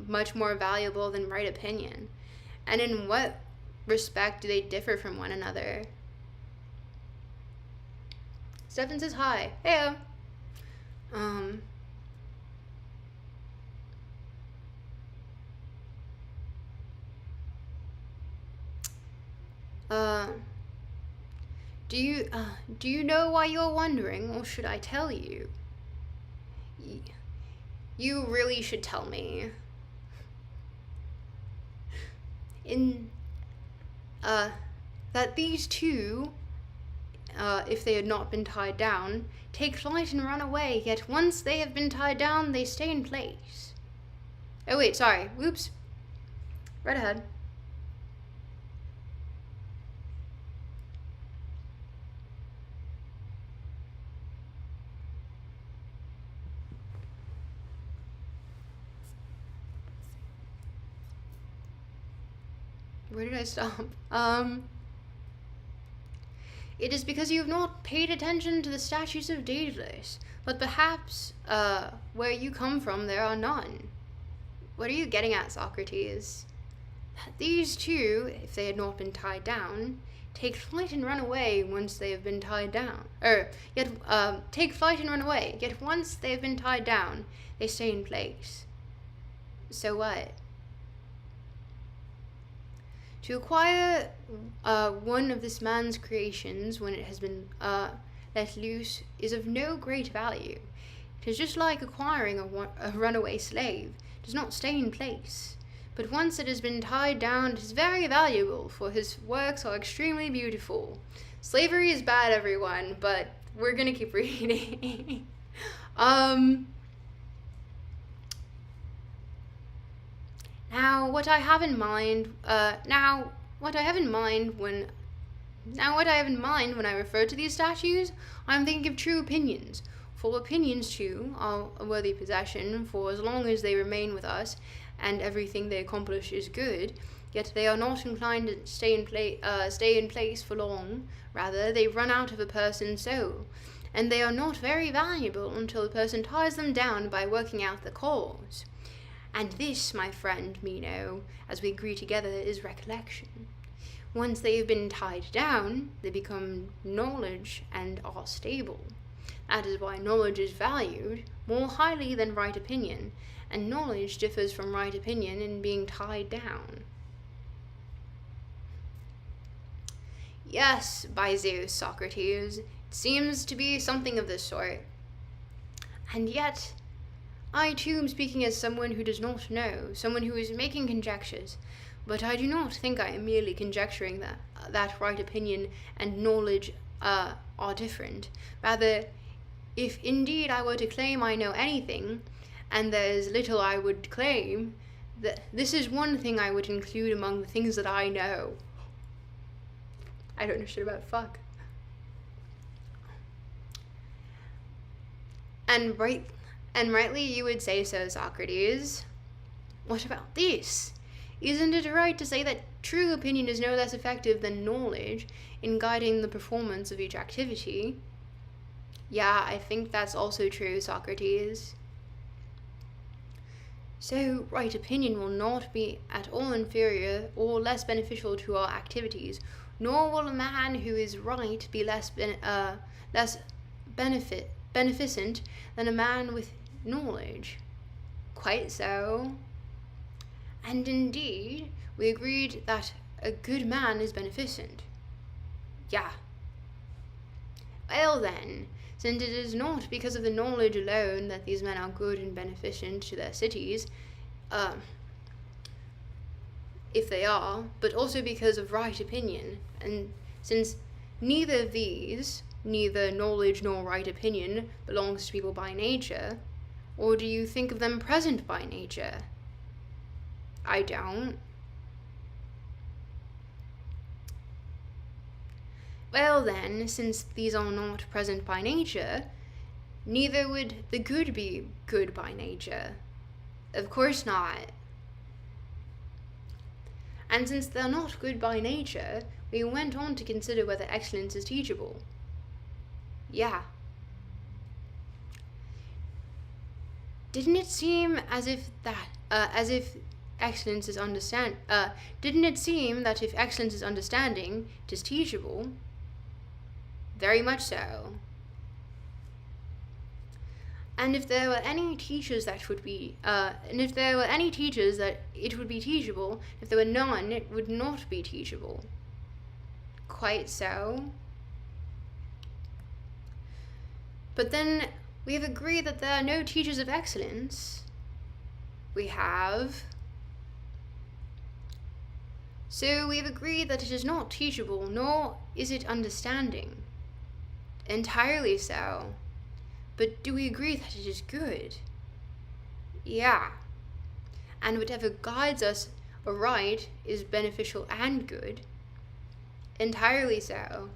much more valuable than right opinion? And in what respect do they differ from one another? Stefan says hi. Heyo. Do you know why you're wondering, or should I tell you? You really should tell me. That these two, if they had not been tied down, take flight and run away, yet once they have been tied down, they stay in place. Oh wait, sorry, whoops. Right ahead. Where did I stop? It is because you have not paid attention to the statutes of Daedalus, but perhaps, where you come from there are none. What are you getting at, Socrates? These two, if they had not been tied down, take flight and run away once they have been tied down. Take flight and run away, yet once they have been tied down, they stay in place. So what? To acquire one of this man's creations when it has been let loose is of no great value. It is just like acquiring a runaway slave. It does not stay in place. But once it has been tied down, it is very valuable, for his works are extremely beautiful. Slavery is bad, everyone, but we're gonna keep reading. Now, what I have in mind when I refer to these statues, I'm thinking of true opinions. For opinions, too, are a worthy possession, for as long as they remain with us, and everything they accomplish is good, yet they are not inclined to stay in place for long. Rather, they run out of a person's soul, and they are not very valuable until the person ties them down by working out the cause. And this, my friend Meno, as we agree together, is recollection. Once they have been tied down, they become knowledge and are stable. That is why knowledge is valued more highly than right opinion, and knowledge differs from right opinion in being tied down. Yes, by Zeus, Socrates, it seems to be something of this sort. And yet, I too am speaking as someone who does not know, someone who is making conjectures, but I do not think I am merely conjecturing that right opinion and knowledge are different. Rather, if indeed I were to claim I know anything, and there is little I would claim, that this is one thing I would include among the things that I know. I don't know shit about fuck. And rightly you would say so, Socrates. What about this? Isn't it right to say that true opinion is no less effective than knowledge in guiding the performance of each activity. Yeah, I think that's also true, Socrates. So, right opinion will not be at all inferior or less beneficial to our activities, nor will a man who is right be less beneficent than a man with knowledge. Quite so. And indeed, we agreed that a good man is beneficent. Yeah. Well then, since it is not because of the knowledge alone that these men are good and beneficent to their cities, if they are, but also because of right opinion, and since neither of these, neither knowledge nor right opinion, belongs to people by nature, or do you think of them present by nature? I don't. Well then, since these are not present by nature, neither would the good be good by nature. Of course not. And since they're not good by nature, we went on to consider whether excellence is teachable. Yeah. Didn't it seem as if excellence is didn't it seem that if excellence is understanding, it is teachable? Very much so. And if there were any teachers that would be, it would be teachable. If there were none, it would not be teachable. Quite so. But then we have agreed that there are no teachers of excellence. We have. So we have agreed that it is not teachable, nor is it understanding. Entirely so. But do we agree that it is good? Yeah. And whatever guides us aright is beneficial and good. Entirely so.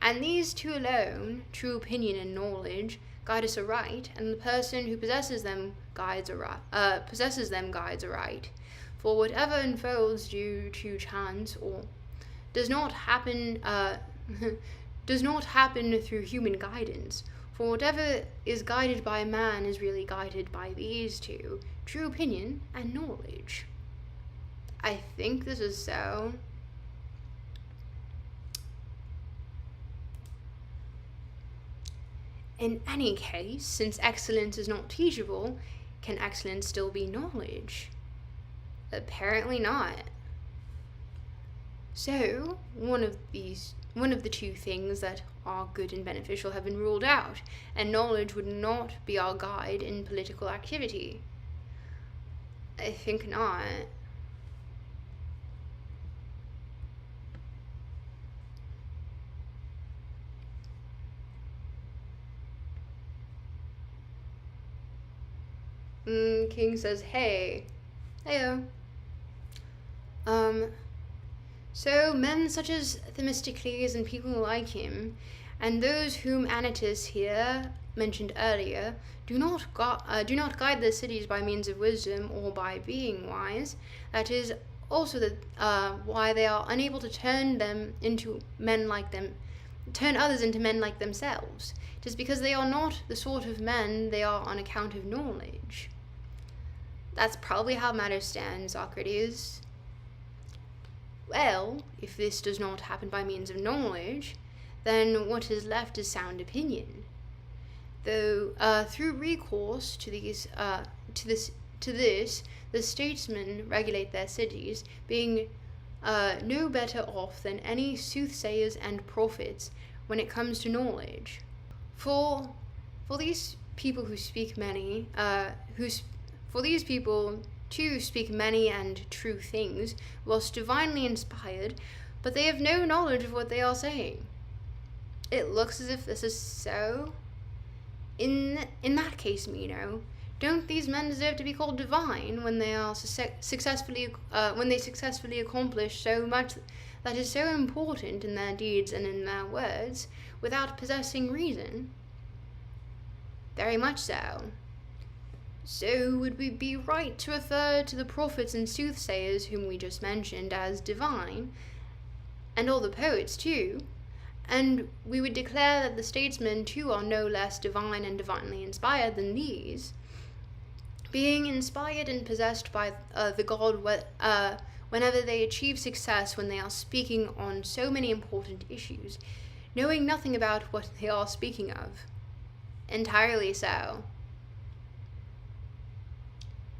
And these two alone, true opinion and knowledge, guide us aright, and the person who possesses them guides aright. For whatever unfolds due to chance or does not happen through human guidance. For whatever is guided by man is really guided by these two, true opinion and knowledge. I think this is so. In any case, since excellence is not teachable, can excellence still be knowledge? Apparently not. So, one of the two things that are good and beneficial have been ruled out, and knowledge would not be our guide in political activity. I think not. King says, hey. Heyo. So men such as Themistocles and people like him, and those whom Anytus here mentioned earlier, do not guide their cities by means of wisdom or by being wise. That is also why they are unable to turn others into men like themselves. It is because they are not the sort of men they are on account of knowledge. That's probably how matters stand, Socrates. Well, if this does not happen by means of knowledge, then what is left is sound opinion. Though through recourse to this, the statesmen regulate their cities, being no better off than any soothsayers and prophets when it comes to knowledge. For these people who speak many, to speak many and true things, whilst divinely inspired, but they have no knowledge of what they are saying. It looks as if this is so. In that case, Meno, don't these men deserve to be called divine when they are successfully accomplish so much that is so important in their deeds and in their words, without possessing reason? Very much so. So would we be right to refer to the prophets and soothsayers whom we just mentioned as divine, and all the poets too? And we would declare that the statesmen too are no less divine and divinely inspired than these, being inspired and possessed by the god whenever they achieve success when they are speaking on so many important issues, knowing nothing about what they are speaking of. Entirely so.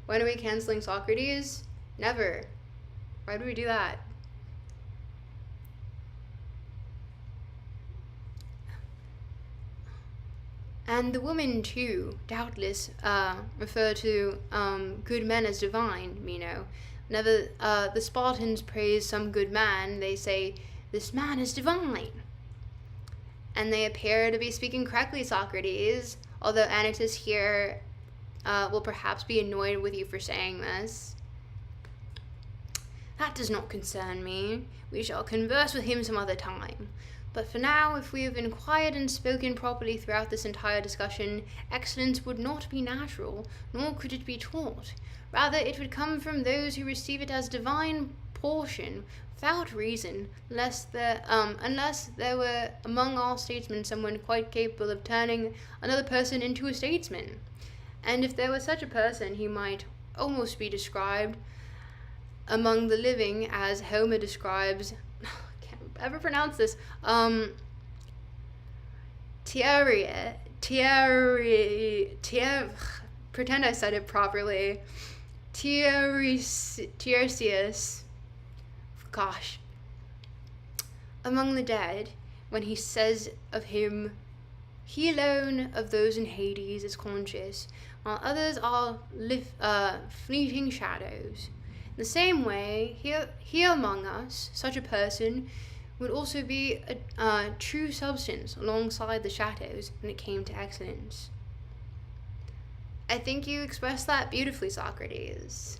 When are we canceling Socrates? Never. Why do we do that? And the women, too, doubtless refer to good men as divine, Meno. Whenever the Spartans praise some good man, they say, "This man is divine." And they appear to be speaking correctly, Socrates, although Anytus here will perhaps be annoyed with you for saying this. That does not concern me. We shall converse with him some other time. But for now, if we have inquired and spoken properly throughout this entire discussion, excellence would not be natural, nor could it be taught. Rather, it would come from those who receive it as divine portion, without reason, unless there were among all statesmen someone quite capable of turning another person into a statesman. And if there was such a person, he might almost be described among the living as Homer describes, ever pronounce this? Pretend I said it properly. Tiresias. Gosh. Among the dead, when he says of him, "He alone of those in Hades is conscious, while others are fleeting shadows." In the same way, here among us, such a person would also be a true substance alongside the shadows when it came to excellence. I think you expressed that beautifully, Socrates.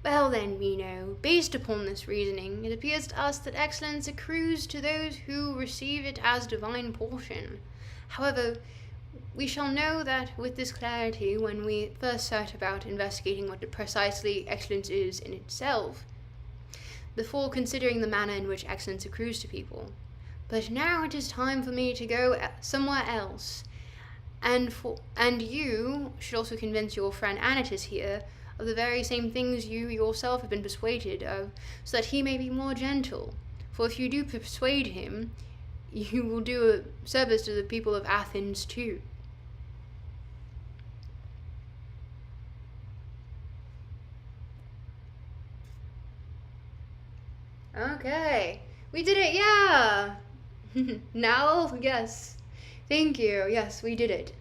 Well then, Meno, based upon this reasoning, it appears to us that excellence accrues to those who receive it as divine portion. However, we shall know that with this clarity when we first set about investigating what precisely excellence is in itself, before considering the manner in which excellence accrues to people. But now it is time for me to go somewhere else, and you should also convince your friend Anytus here of the very same things you yourself have been persuaded of, so that he may be more gentle. For if you do persuade him, you will do a service to the people of Athens too. Okay, we did it, yeah! Now, yes. Thank you, yes, we did it.